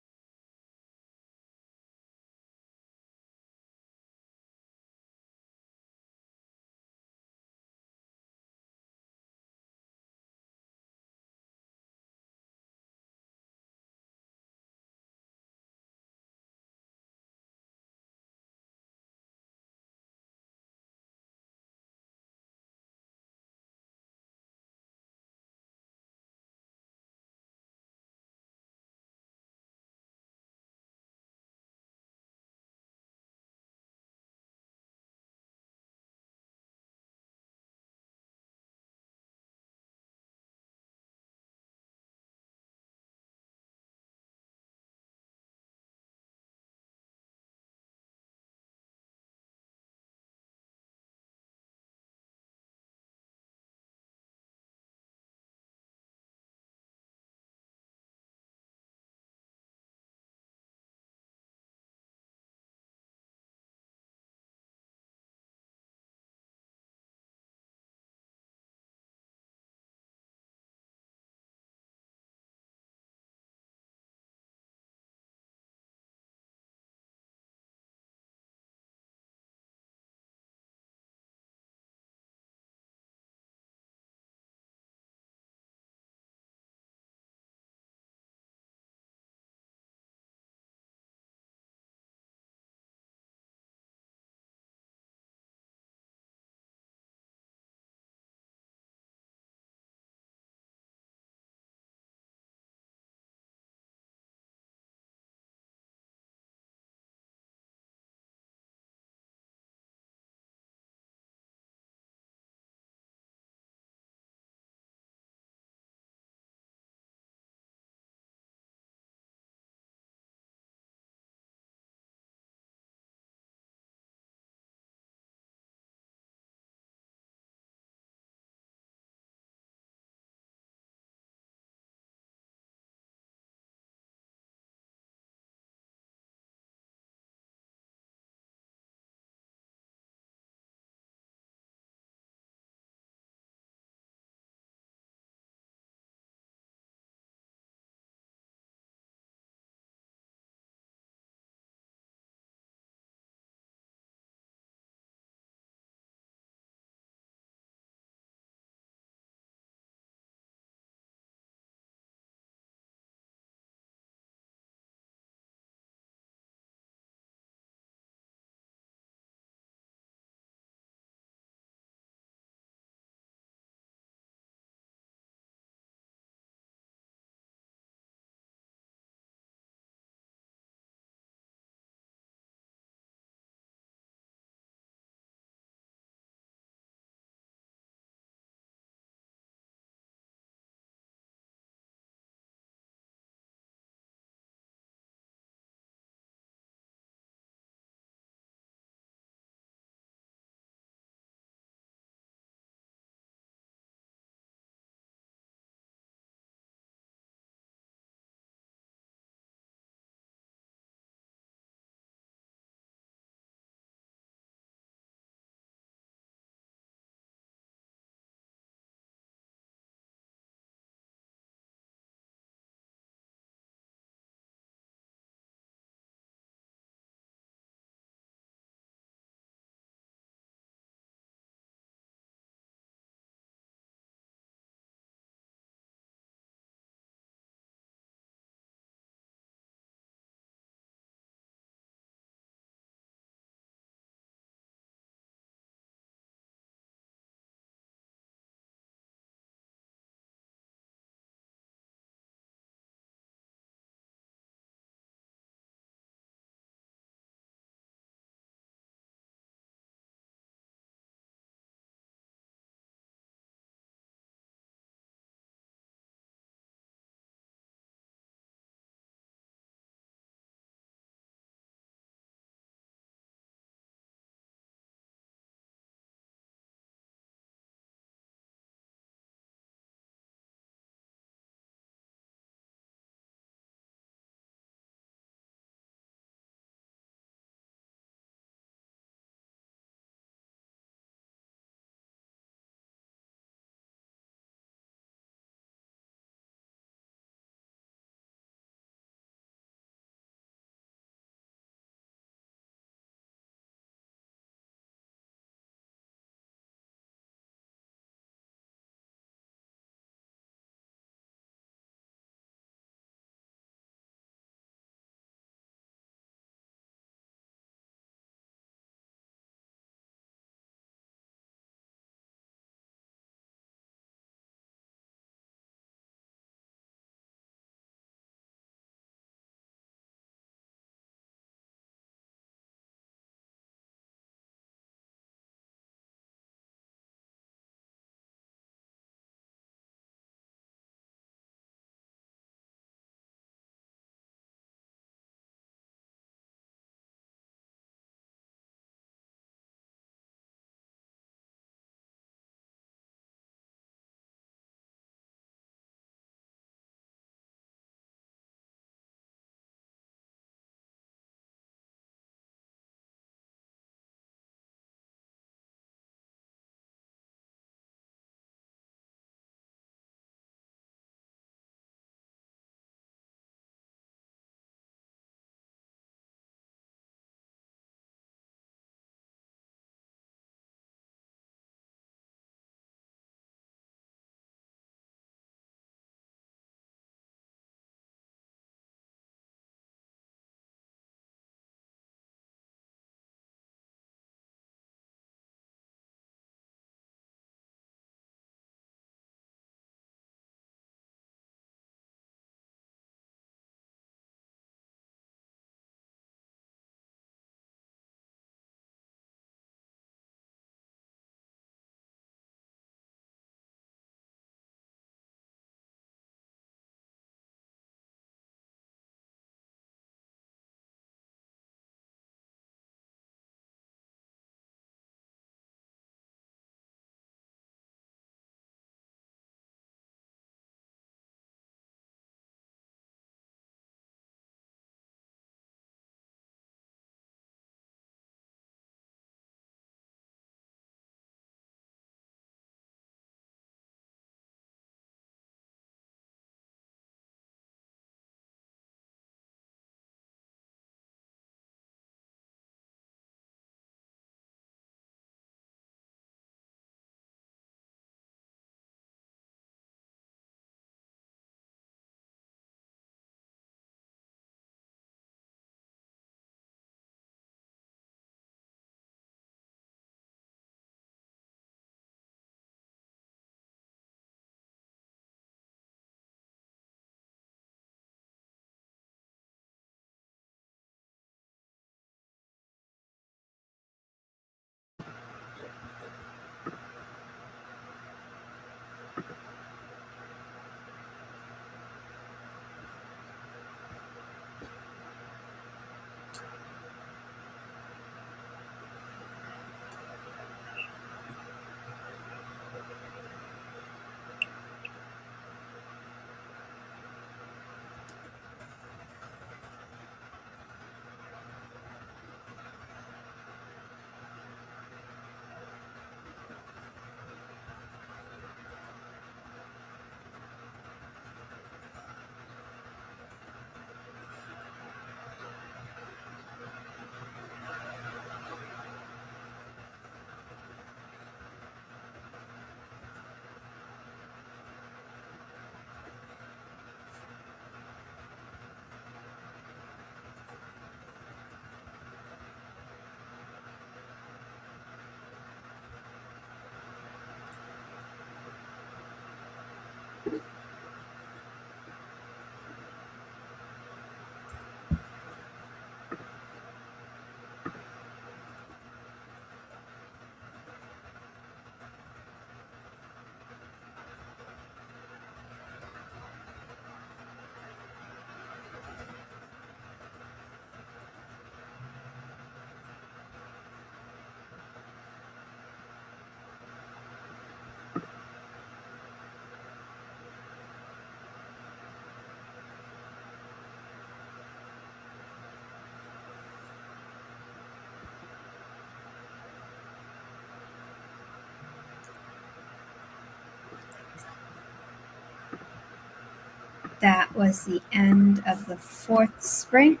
that was the end of the 4th sprint.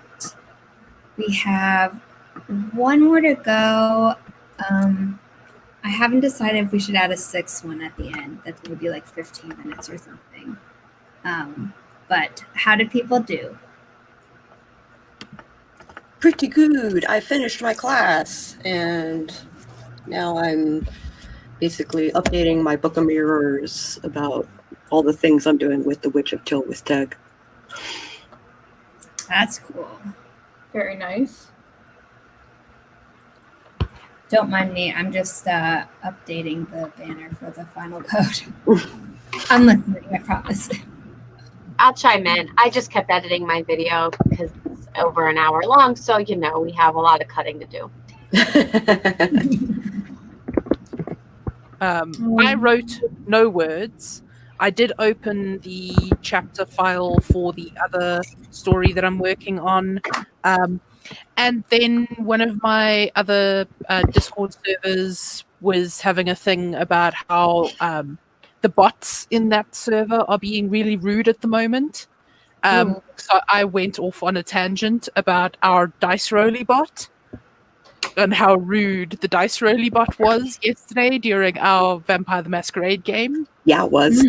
We have one more to go. I haven't decided if we should add a 6th one at the end. That's going to be like 15 minutes or something. But how did people do? Pretty good. I finished my class, and now I'm basically updating my book of mirrors about all the things I'm doing with the Witch of Tilwisteg. That's cool. Very nice. Don't mind me. I'm just updating the banner for the final code. I'm listening, I promise. I'll chime in. I just kept editing my video because it's over an hour long, so you know we have a lot of cutting to do. I wrote no words. I did open the chapter file for the other story that I'm working on. And then one of my other Discord servers was having a thing about how the bots in that server are being really rude at the moment. So I went off on a tangent about our dice rolly bot and how rude the dice rolly bot was yesterday during our Vampire the Masquerade game. Yeah, it was.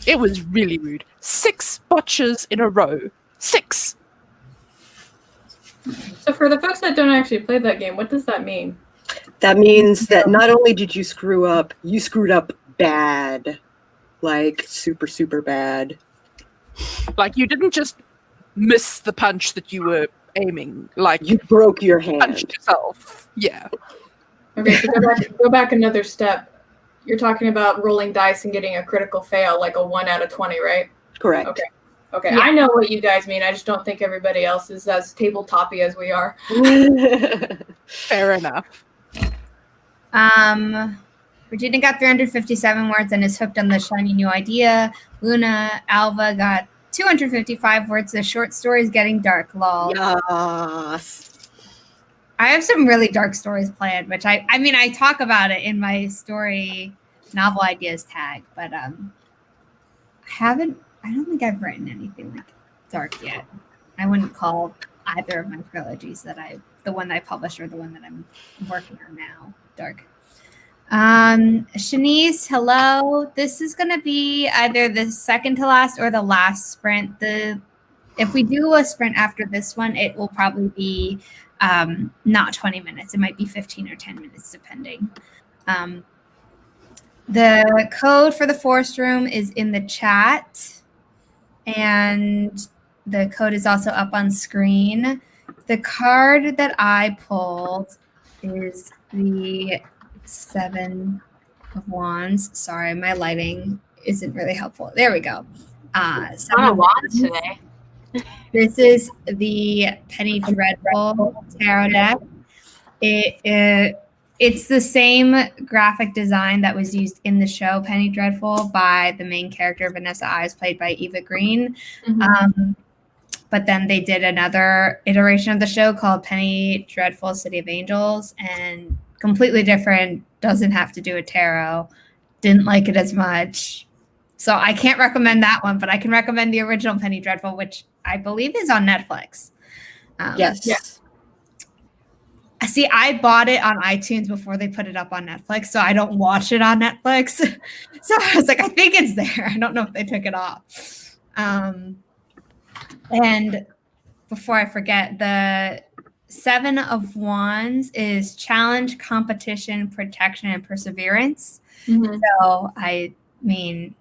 It was really rude. 6 botches in a row. 6! So for the folks that don't actually play that game, what does that mean? That means that not only did you screw up, you screwed up bad. Like, super, super bad. Like, you didn't just miss the punch that you were aiming. Like, You broke your hand. punched yourself. Yeah. Okay, so go back another step. You're talking about rolling dice and getting a critical fail, like a 1 out of 20, right? Correct. Okay, Yeah. I know what you guys mean. I just don't think everybody else is as tabletop-y as we are. Fair enough. Regina got 357 words and is hooked on the shiny new idea. Luna Alva got 255 words. The short story is getting dark. Lol. Yes. I have some really dark stories planned, which I mean, I talk about it in my story novel ideas tag, but I don't think I've written anything like dark yet. I wouldn't call either of my trilogies the one that I published or the one that I'm working on now dark. Shanice, hello. This is going to be either the second to last or the last sprint. If we do a sprint after this one, it will probably be not 20 minutes. It might be 15 or 10 minutes, depending. The code for the forest room is in the chat, and the code is also up on screen. The card that I pulled is the 7 of Wands. Sorry, my lighting isn't really helpful. There we go. 7 On a of wand Wands. today. This is the Penny Dreadful tarot deck. It's the same graphic design that was used in the show Penny Dreadful by the main character Vanessa Ives, played by Eva Green. But then they did another iteration of the show called Penny Dreadful City of Angels, and completely different, doesn't have to do with tarot. Didn't like it as much. So I can't recommend that one, but I can recommend the original Penny Dreadful, which I believe is on Netflix. Yes. Yeah. See, I bought it on iTunes before they put it up on Netflix, so I don't watch it on Netflix. So I was like, I think it's there. I don't know if they took it off. And before I forget, the 7 of Wands is challenge, competition, protection, and perseverance. So I mean,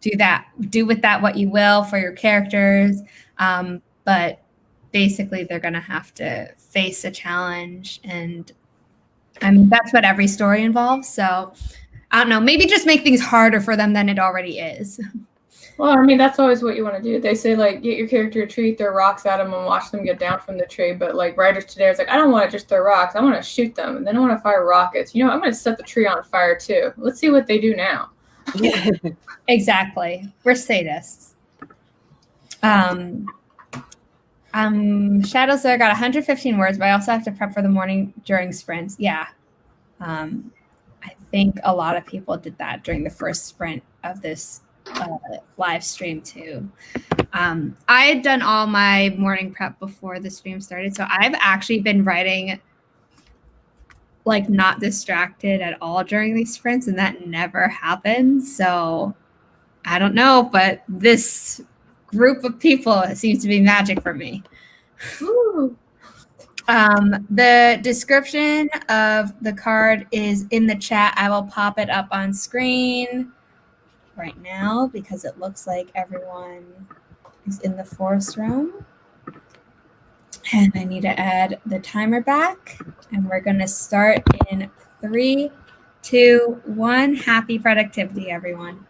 do with that what you will for your characters. But basically they're going to have to face a challenge, and I mean, that's what every story involves. So I don't know, maybe just make things harder for them than it already is. Well, I mean, that's always what you want to do. They say, like, get your character a tree, throw rocks at them, and watch them get down from the tree. But, like, writers today are like, I don't want to just throw rocks. I want to shoot them, and then I want to fire rockets. You know, I'm going to set the tree on fire, too. Let's see what they do now. Exactly. We're sadists. Shadow Slayer got 115 words, but I also have to prep for the morning during sprints. Yeah. I think a lot of people did that during the first sprint of this live stream too. I had done all my morning prep before the stream started, so I've actually been writing like not distracted at all during these sprints, and that never happens. So I don't know, but this group of people seems to be magic for me. Ooh. The description of the card is in the chat. I will pop it up on screen right now because it looks like everyone is in the forest realm. And I need to add the timer back. And we're going to start in 3, 2, 1. Happy productivity, everyone.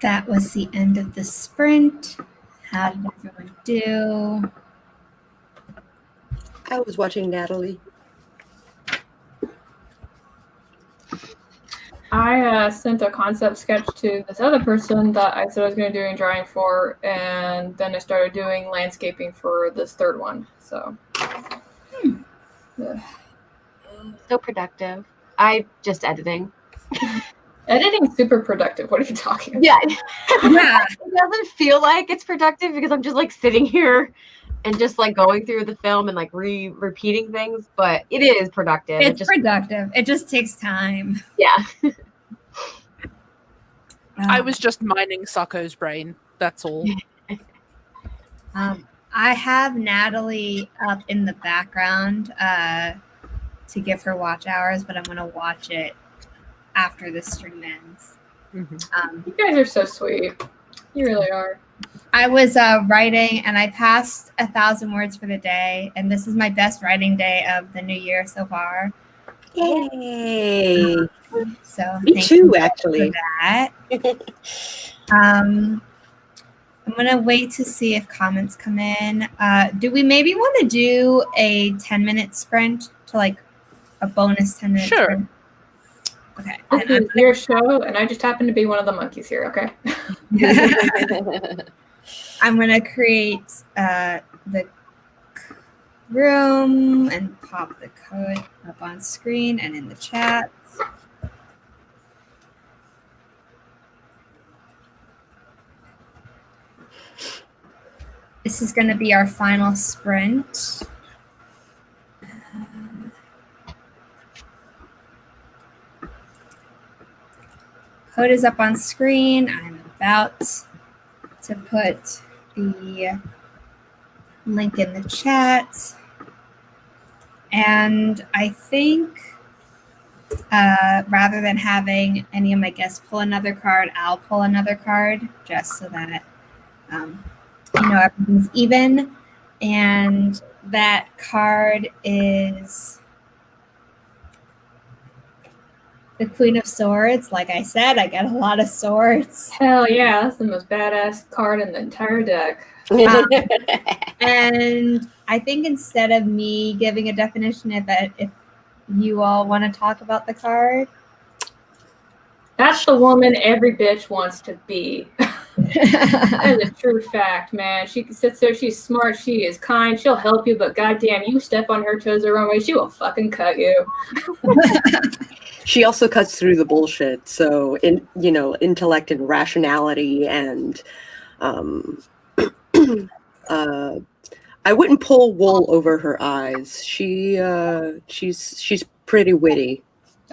That was the end of the sprint. How did everyone do? I was watching Natalie. I sent a concept sketch to this other person that I said I was going to do drawing for, and then I started doing landscaping for this third one. So, So productive. I just editing. editing's super productive. What are you talking about? Yeah. Yeah. It doesn't feel like it's productive because I'm just like sitting here and just like going through the film and like repeating things, but it is productive. It's productive. It just takes time. Yeah. I was just mining Sokko's brain. That's all. I have Natalie up in the background to give her watch hours, but I'm going to watch it after the stream ends. Mm-hmm. You guys are so sweet. You really are. I was writing, and I passed 1,000 words for the day, and this is my best writing day of the new year so far. Yay! So Me thank too, you actually. for that. I'm gonna wait to see if comments come in. Do we maybe want to do a 10-minute sprint to like a bonus 10-minute Sure. sprint? Okay. This is your show, and I just happen to be one of the monkeys here, okay? I'm gonna create the room and pop the code up on screen and in the chat. This is going to be our final sprint. Code is up on screen. I'm about to put the link in the chat. And I think rather than having any of my guests pull another card, I'll pull another card just so that everything's even. And that card is the Queen of Swords. Like I said, I got a lot of swords. Hell yeah, that's the most badass card in the entire deck. And I think instead of me giving a definition, if you all want to talk about the card. That's the woman every bitch wants to be. That is a true fact, man. She sits there, she's smart, she is kind, she'll help you, but goddamn, you step on her toes the wrong way, she will fucking cut you. She also cuts through the bullshit. So, intellect and rationality, and I wouldn't pull wool over her eyes. She's pretty witty.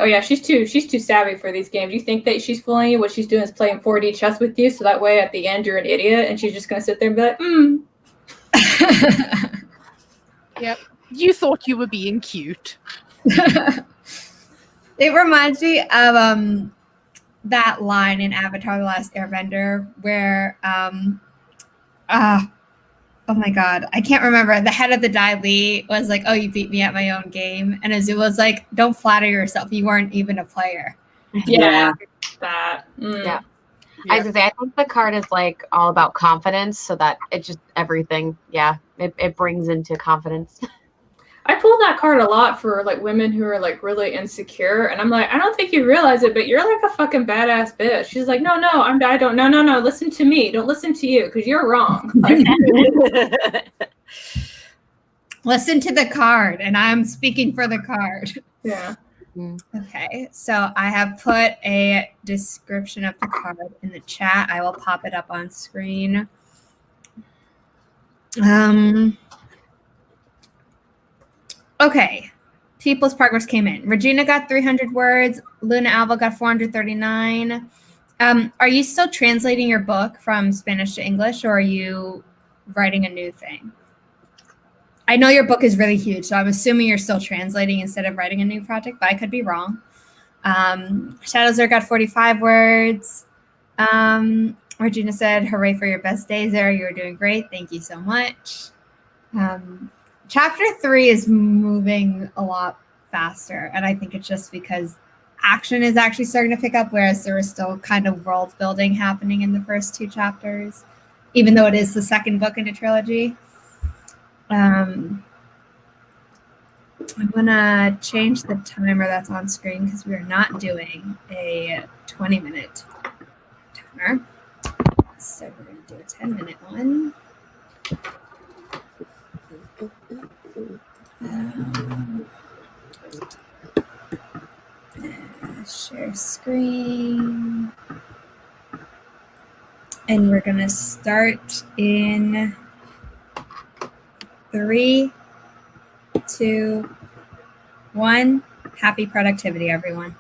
Oh yeah, she's too savvy for these games. You think that she's fooling you? What she's doing is playing 4D chess with you, so that way at the end you're an idiot, and she's just gonna sit there and be like, Yep. You thought you were being cute. It reminds me of that line in Avatar: The Last Airbender where oh my god, I can't remember. The head of the Dai Li was like, "Oh, you beat me at my own game," and Azula was like, "Don't flatter yourself. You weren't even a player." yeah. That. Yeah. I was gonna say, I think the card is like all about confidence, so that it just everything, it brings into confidence. I pull that card a lot for like women who are like really insecure, and I'm like, I don't think you realize it, but you're like a fucking badass bitch. She's like, no, I don't, no, listen to me, don't listen to you, because you're wrong. Listen to the card, and I'm speaking for the card. Yeah. Okay, so I have put a description of the card in the chat. I will pop it up on screen. Okay, People's Progress came in. Regina got 300 words. Luna Alva got 439. Are you still translating your book from Spanish to English, or are you writing a new thing? I know your book is really huge, so I'm assuming you're still translating instead of writing a new project, but I could be wrong. Shadowzer got 45 words. Regina said, hooray for your best day, Zara. You're doing great. Thank you so much. Chapter 3 is moving a lot faster, and I think it's just because action is actually starting to pick up, whereas there was still kind of world building happening in the first 2 chapters, even though it is the second book in a trilogy. I'm gonna change the timer that's on screen because we are not doing a 20-minute timer. So we're gonna do a 10-minute one. Share screen. And we're gonna start in 3, 2, 1. Happy productivity, everyone.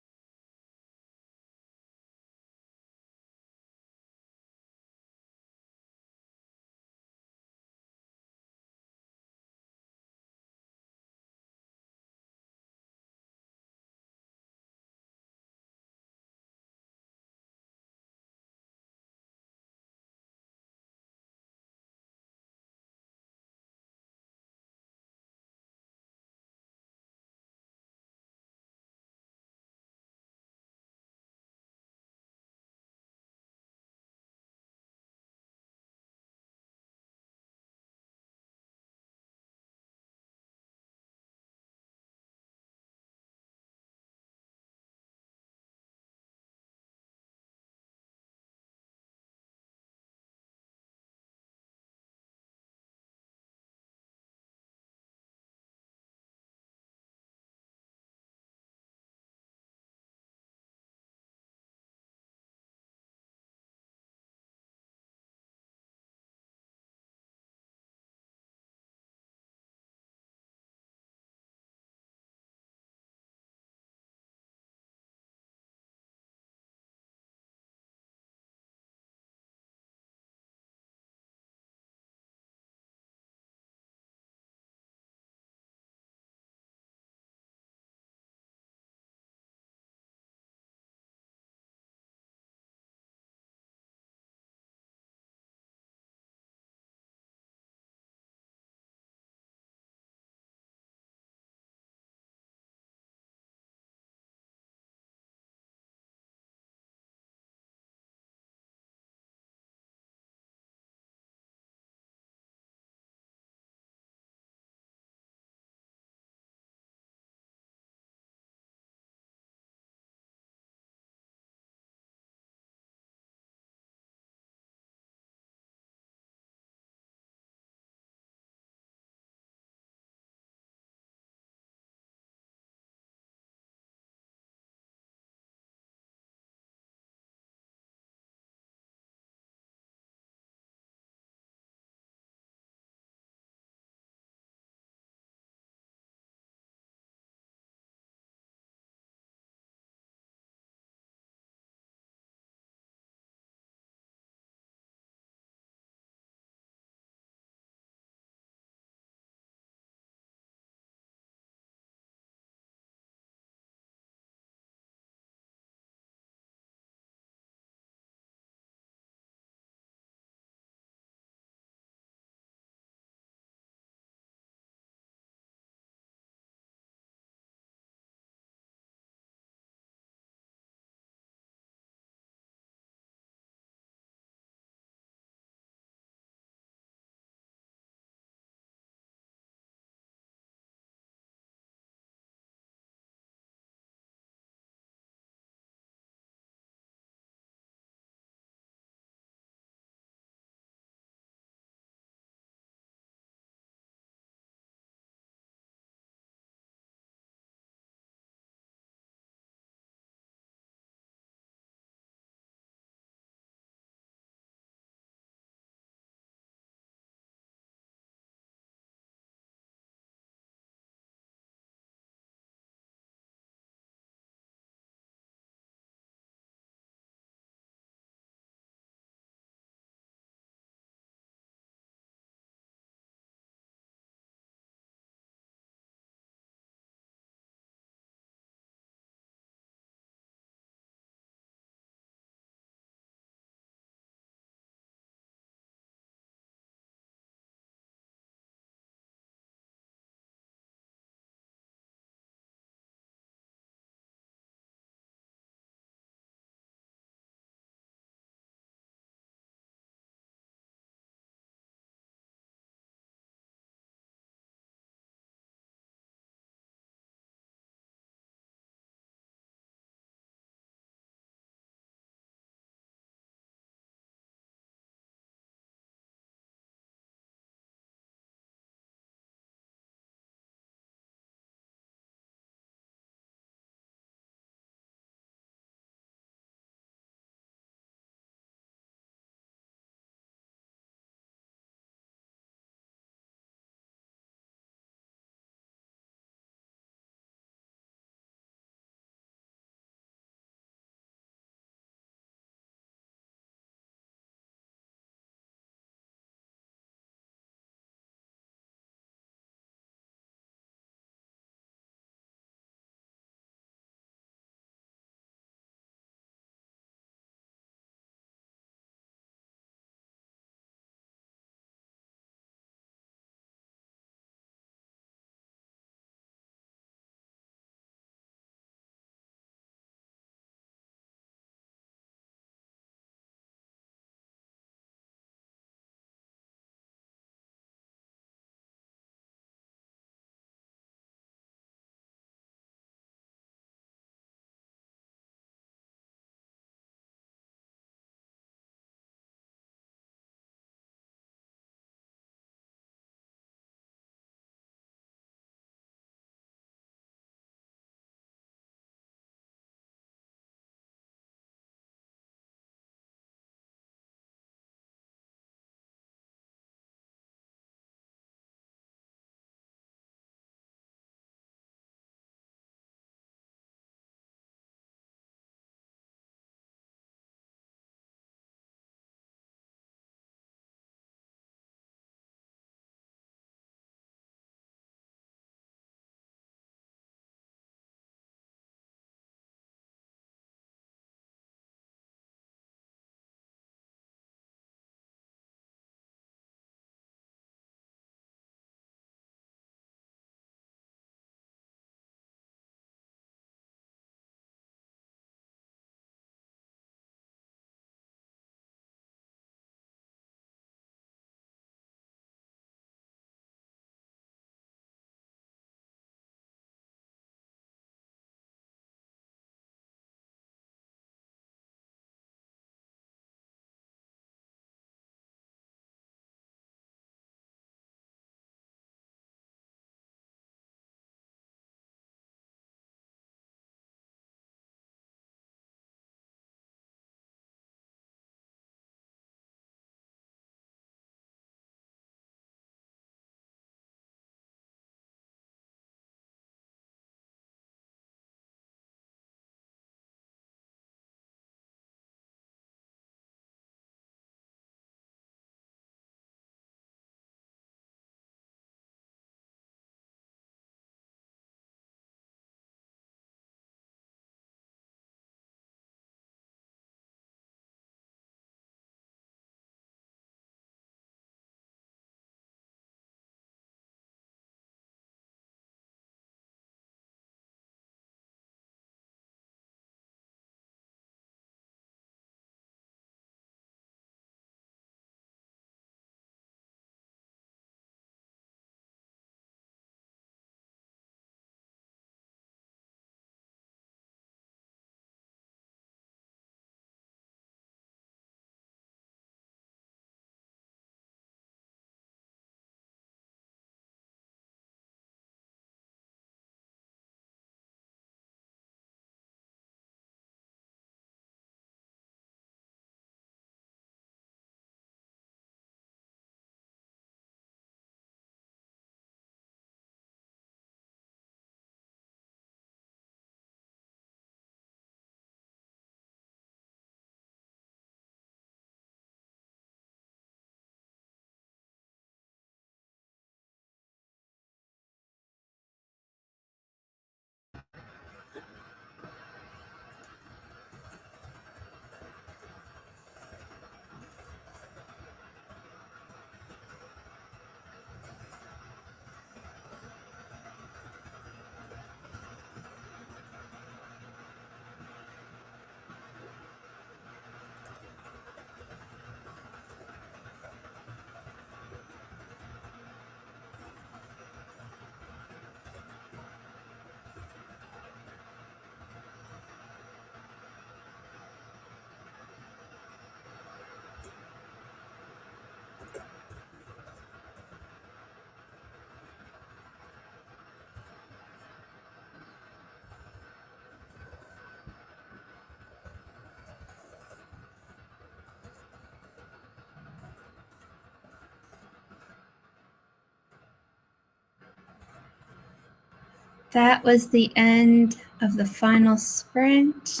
that was the end of the final sprint.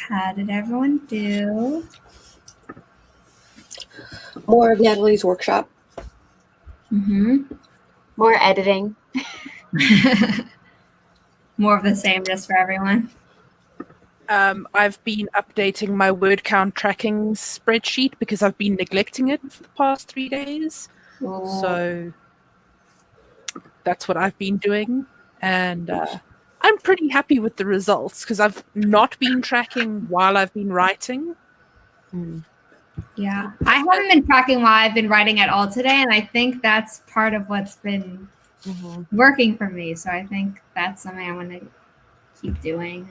How did everyone do? More of Natalie's workshop. More editing. More of the same just for everyone. I've been updating my word count tracking spreadsheet because I've been neglecting it for the past 3 days. So that's what I've been doing. And I'm pretty happy with the results because I've not been tracking while I've been writing. Yeah, I haven't been tracking while I've been writing at all today, and I think that's part of what's been working for me. So I think that's something I want to keep doing.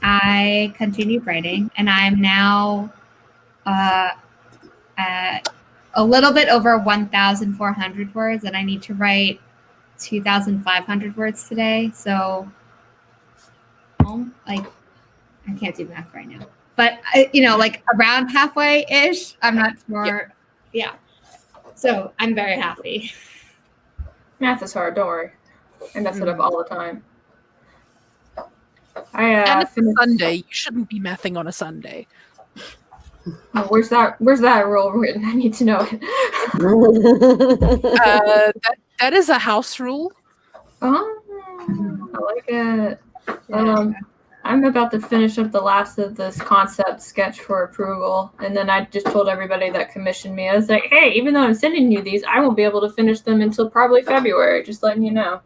I continued writing, and I'm now at a little bit over 1,400 words, and I need to write 2,500 words today. So, like, I can't do math right now. But, like around halfway-ish, I'm not sure. Yeah. So I'm very happy. Math is hard, don't worry. I mess it up all the time. And it's a Sunday. You shouldn't be mathing on a Sunday. Oh, where's that rule written? I need to know it. That is a house rule. Oh, I like it. I'm about to finish up the last of this concept sketch for approval, and then I just told everybody that commissioned me. I was like, hey, even though I'm sending you these, I won't be able to finish them until probably February. Just letting you know.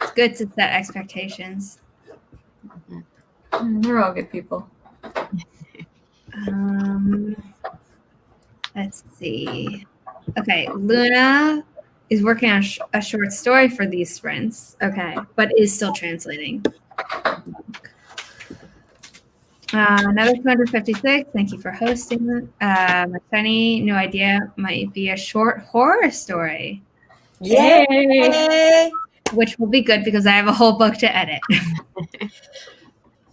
It's good to set expectations. They're all good people. Let's see. Okay, Luna is working on a short story for these sprints. Okay, but is still translating. Another 256. Thank you for hosting. Shiny, no idea, might be a short horror story. Yay! Which will be good because I have a whole book to edit.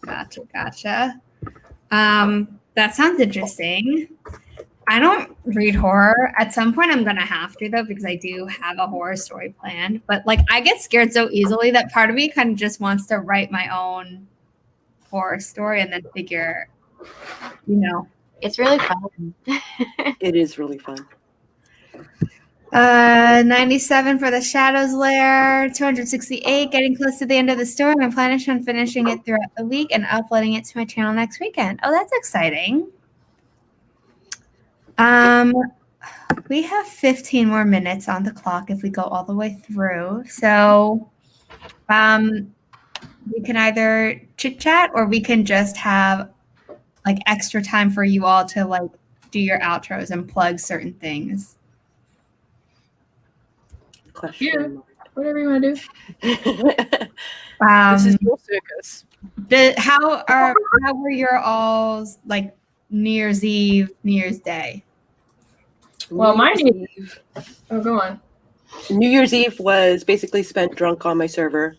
Gotcha. That sounds interesting. I don't read horror. At some point, I'm going to have to, though, because I do have a horror story planned. But, I get scared so easily that part of me kind of just wants to write my own horror story and then figure, It's really fun. It is really fun. 97 for the Shadows Lair, 268, getting close to the end of the story. I'm planning on finishing it throughout the week and uploading it to my channel next weekend. Oh, that's exciting. We have 15 more minutes on the clock if we go all the way through. So, we can either chit chat or we can just have extra time for you all to do your outros and plug certain things. Yeah, whatever you want to do. This is your circus. How were your all's New Year's Eve, New Year's Day? Well, my New Year's Eve. Oh, go on. New Year's Eve was basically spent drunk on my server.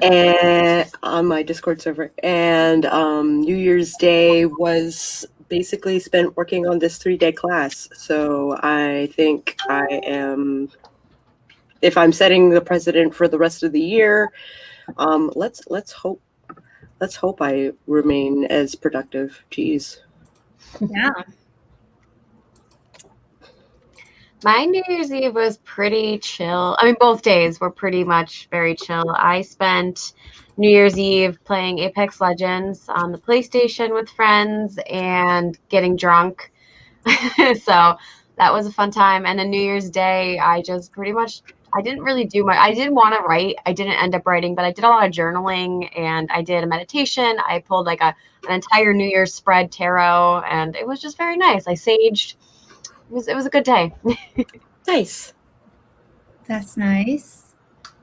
And on my Discord server. And New Year's Day was basically spent working on this 3-day class. So I think if I'm setting the precedent for the rest of the year, let's hope I remain as productive. Jeez. Yeah. My New Year's Eve was pretty chill. I mean, both days were pretty much very chill. I spent New Year's Eve playing Apex Legends on the PlayStation with friends and getting drunk. So that was a fun time. And then New Year's Day, I just I didn't really do much. I didn't want to write. I didn't end up writing, but I did a lot of journaling and I did a meditation. I pulled an entire New Year's spread tarot, and it was just very nice. I saged. It was a good day. Nice. That's nice.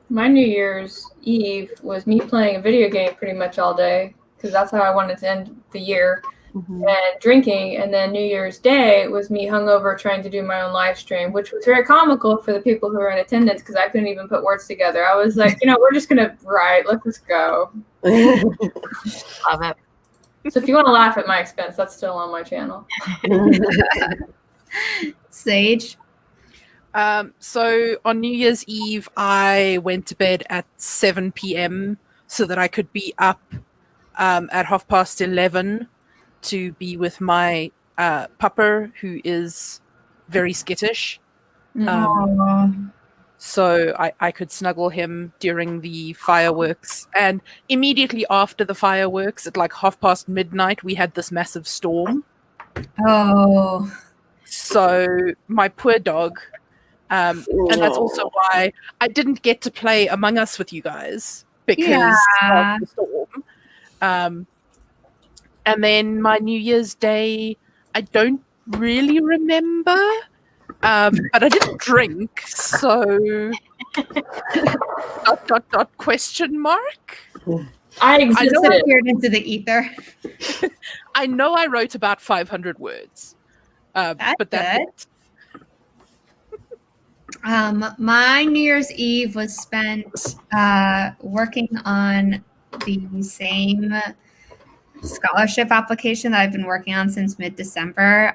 My New Year's Eve was me playing a video game pretty much all day because that's how I wanted to end the year, and drinking. And then New Year's Day was me hungover trying to do my own live stream, which was very comical for the people who were in attendance because I couldn't even put words together. I was like, we're just going to write. Let's just go. Love it. So if you want to laugh at my expense, that's still on my channel. Sage? So on New Year's Eve, I went to bed at 7 p.m. so that I could be up at 11:30 to be with my pupper, who is very skittish. Aw. So I could snuggle him during the fireworks. And immediately after the fireworks, at like midnight, we had this massive storm. Oh. So my poor dog, and that's also why I didn't get to play Among Us with you guys because Yeah. of the storm. And then my New Year's Day, I don't really remember, but I didn't drink, so ... question mark. I So existed. it appeared into the ether. I know I wrote about 500 words, but that's it. My New Year's Eve was spent working on the same scholarship application that I've been working on since mid-December.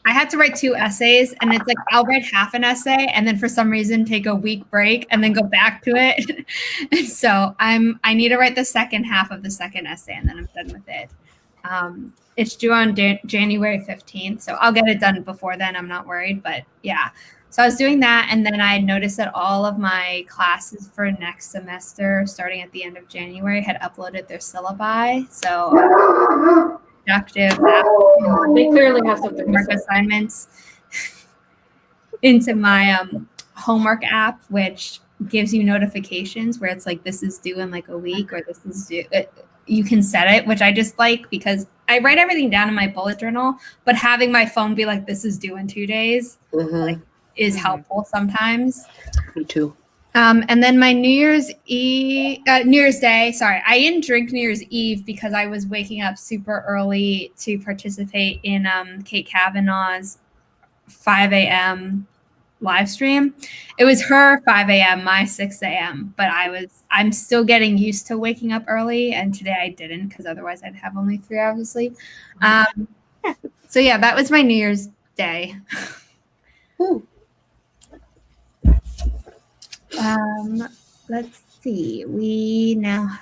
I had to write 2 essays, and it's like I'll write half an essay and then for some reason take a week break and then go back to it. So I need to write the second half of the second essay and then I'm done with it. It's due on January 15th, so I'll get it done before then. I'm not worried, but yeah. So I was doing that, and then I noticed that all of my classes for next semester, starting at the end of January, had uploaded their syllabi. So productive. They clearly have something to Homework say. assignments into my homework app, which gives you notifications where it's like this is due in like a week or this is due. You can set it, which I just like because I write everything down in my bullet journal, but having my phone be like this is due in 2 days is helpful sometimes. Me too. And then my New Year's Day, sorry, I didn't drink New Year's Eve because I was waking up super early to participate in Kate Kavanaugh's 5 a.m. live stream. It was her 5 a.m., my 6 a.m., but I'm still getting used to waking up early, and today I didn't because otherwise I'd have only 3 hours of sleep. So yeah, that was my New Year's Day. Ooh. Let's see. We now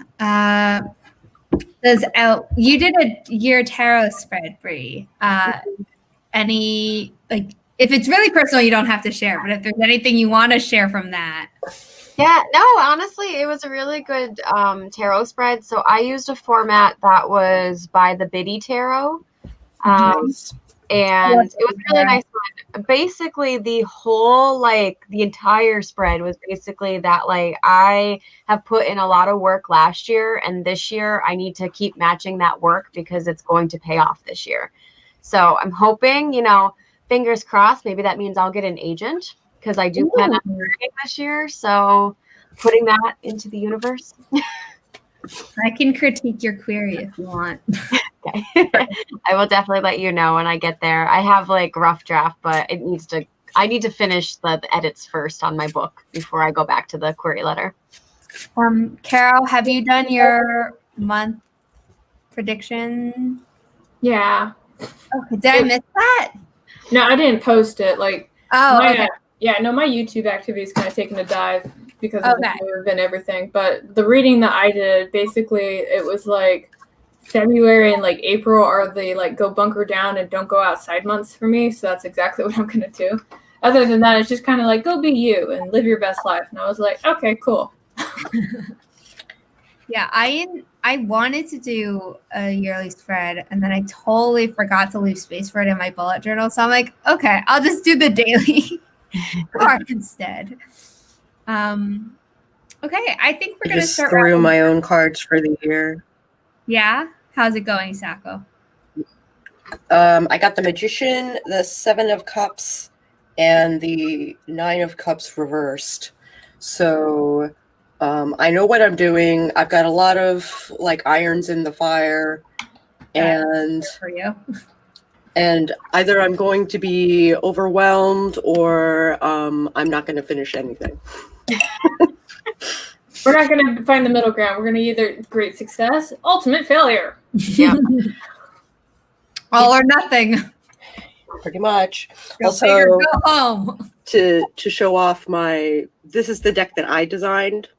you did a year tarot spread, Bree. Any if it's really personal, you don't have to share. But if there's anything you want to share from that, Yeah, no, honestly, it was a really good tarot spread. So I used a format that was by the Biddy Tarot. Nice. And it was really nice. Basically, the whole, the entire spread was basically that, I have put in a lot of work last year, and this year I need to keep matching that work because it's going to pay off this year. So I'm hoping, fingers crossed, maybe that means I'll get an agent because I do plan on marrying this year. So putting that into the universe. I can critique your query if you want. Okay. I will definitely let you know when I get there. I have rough draft, but I need to finish the edits first on my book before I go back to the query letter. Carol, have you done your month prediction? Yeah. Okay, did I miss that? No, I didn't post it. Okay. My YouTube activity is kind of taking a dive because of the move and everything. But the reading that I did, basically, it was February and April are the go bunker down and don't go outside months for me. So that's exactly what I'm gonna do. Other than that, it's just kind of go be you and live your best life. And I was like, okay, cool. Yeah, I wanted to do a yearly spread, and then I totally forgot to leave space for it in my bullet journal. So I'm like, okay, I'll just do the daily card instead. Okay, I think we're gonna start. Threw my own cards for the year. Yeah, how's it going, Sako? I got the Magician, the 7 of Cups, and the 9 of Cups reversed. So I know what I'm doing. I've got a lot of irons in the fire, and for you. And either I'm going to be overwhelmed or I'm not going to finish anything. We're not going to find the middle ground. We're going to either great success, ultimate failure. Yeah. All or nothing. Pretty much. Go Also, go home. to show off this is the deck that I designed.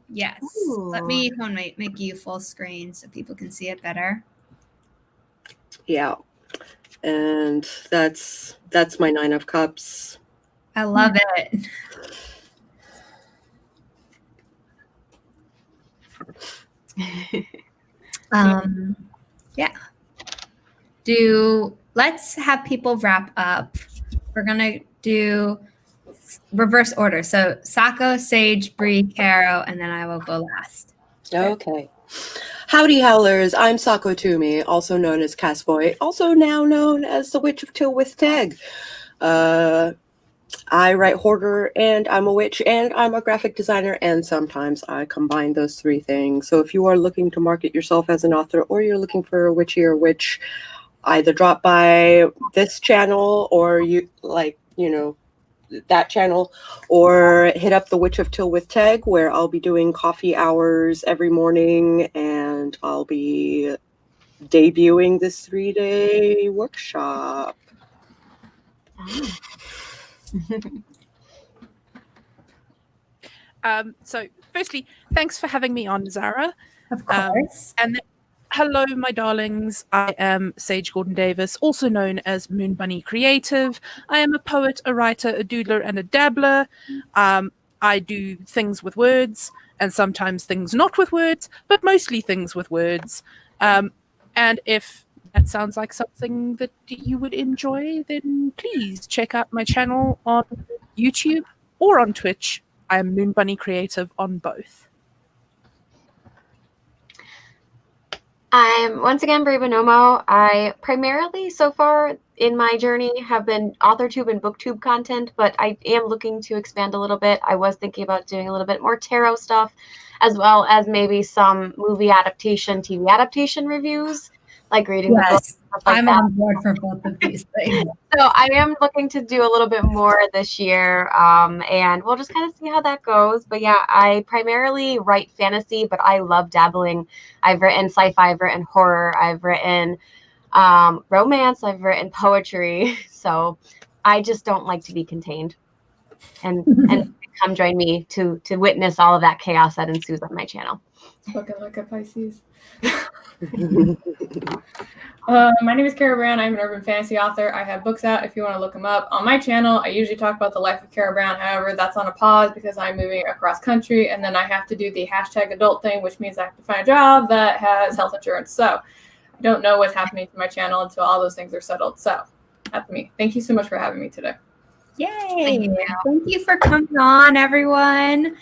Yes. Ooh. Let me make you full screen so people can see it better. Yeah. And that's my 9 of Cups. I love it. Yeah. Let's have people wrap up. We're gonna do reverse order. So Sako, Sage, Bree, Caro, and then I will go last. Okay. Howdy, Howlers. I'm Sako Toomey, also known as Casboy, also now known as the Witch of Tilwith Teg. I write horror, and I'm a witch, and I'm a graphic designer, and sometimes I combine those 3 things. So if you are looking to market yourself as an author, or you're looking for a witchy or witch, either drop by this channel or that channel, or hit up the Witch of Tilwith Teg, where I'll be doing coffee hours every morning, and I'll be debuting this 3-day workshop. So firstly, thanks for having me on, Zara. Of course. And hello, my darlings. I am Sage Gordon Davis, also known as Moon Bunny Creative. I am a poet, a writer, a doodler, and a dabbler. I do things with words, and sometimes things not with words, but mostly things with words. And if that sounds like something that you would enjoy, then please check out my channel on YouTube or on Twitch. I am Moon Bunny Creative on both. I'm once again Bree Bonomo. I primarily so far in my journey have been authortube and booktube content, but I am looking to expand a little bit. I was thinking about doing a little bit more tarot stuff, as well as maybe some movie adaptation, TV adaptation reviews, like reading the books. Like I'm on board for both of these things. So I am looking to do a little bit more this year, and we'll just kind of see how that goes. But yeah, I primarily write fantasy, but I love dabbling. I've written sci-fi, I've written horror, I've written romance, I've written poetry. So I just don't like to be contained. And come join me to witness all of that chaos that ensues on my channel. Looking like a Pisces. My name is Cara Brown. I'm an urban fantasy author. I have books out if you want to look them up. On my channel, I usually talk about the life of Cara Brown. However, that's on a pause because I'm moving across country, and then I have to do the #adult thing, which means I have to find a job that has health insurance. So I don't know what's happening to my channel until all those things are settled. So that's me. Thank you so much for having me today. Yay! Thank you for coming on, everyone.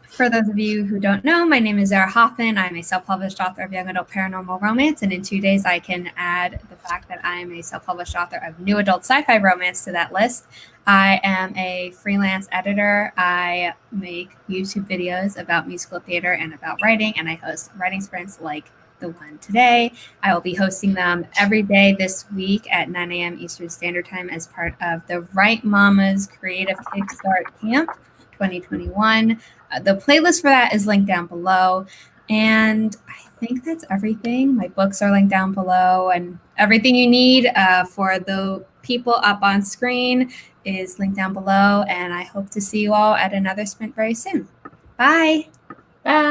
For those of you who don't know, my name is Zara Hoffman. I'm a self-published author of young adult paranormal romance, and in 2 days I can add the fact that I am a self-published author of new adult sci-fi romance to that list. I am a freelance editor. I make YouTube videos about musical theater and about writing, and I host writing sprints like the one today. I will be hosting them every day this week at 9 a.m. Eastern Standard Time as part of the Right Mamas Creative Kickstart Camp 2021. The playlist for that is linked down below. And I think that's everything. My books are linked down below, and everything you need for the people up on screen is linked down below. And I hope to see you all at another sprint very soon. Bye. Bye.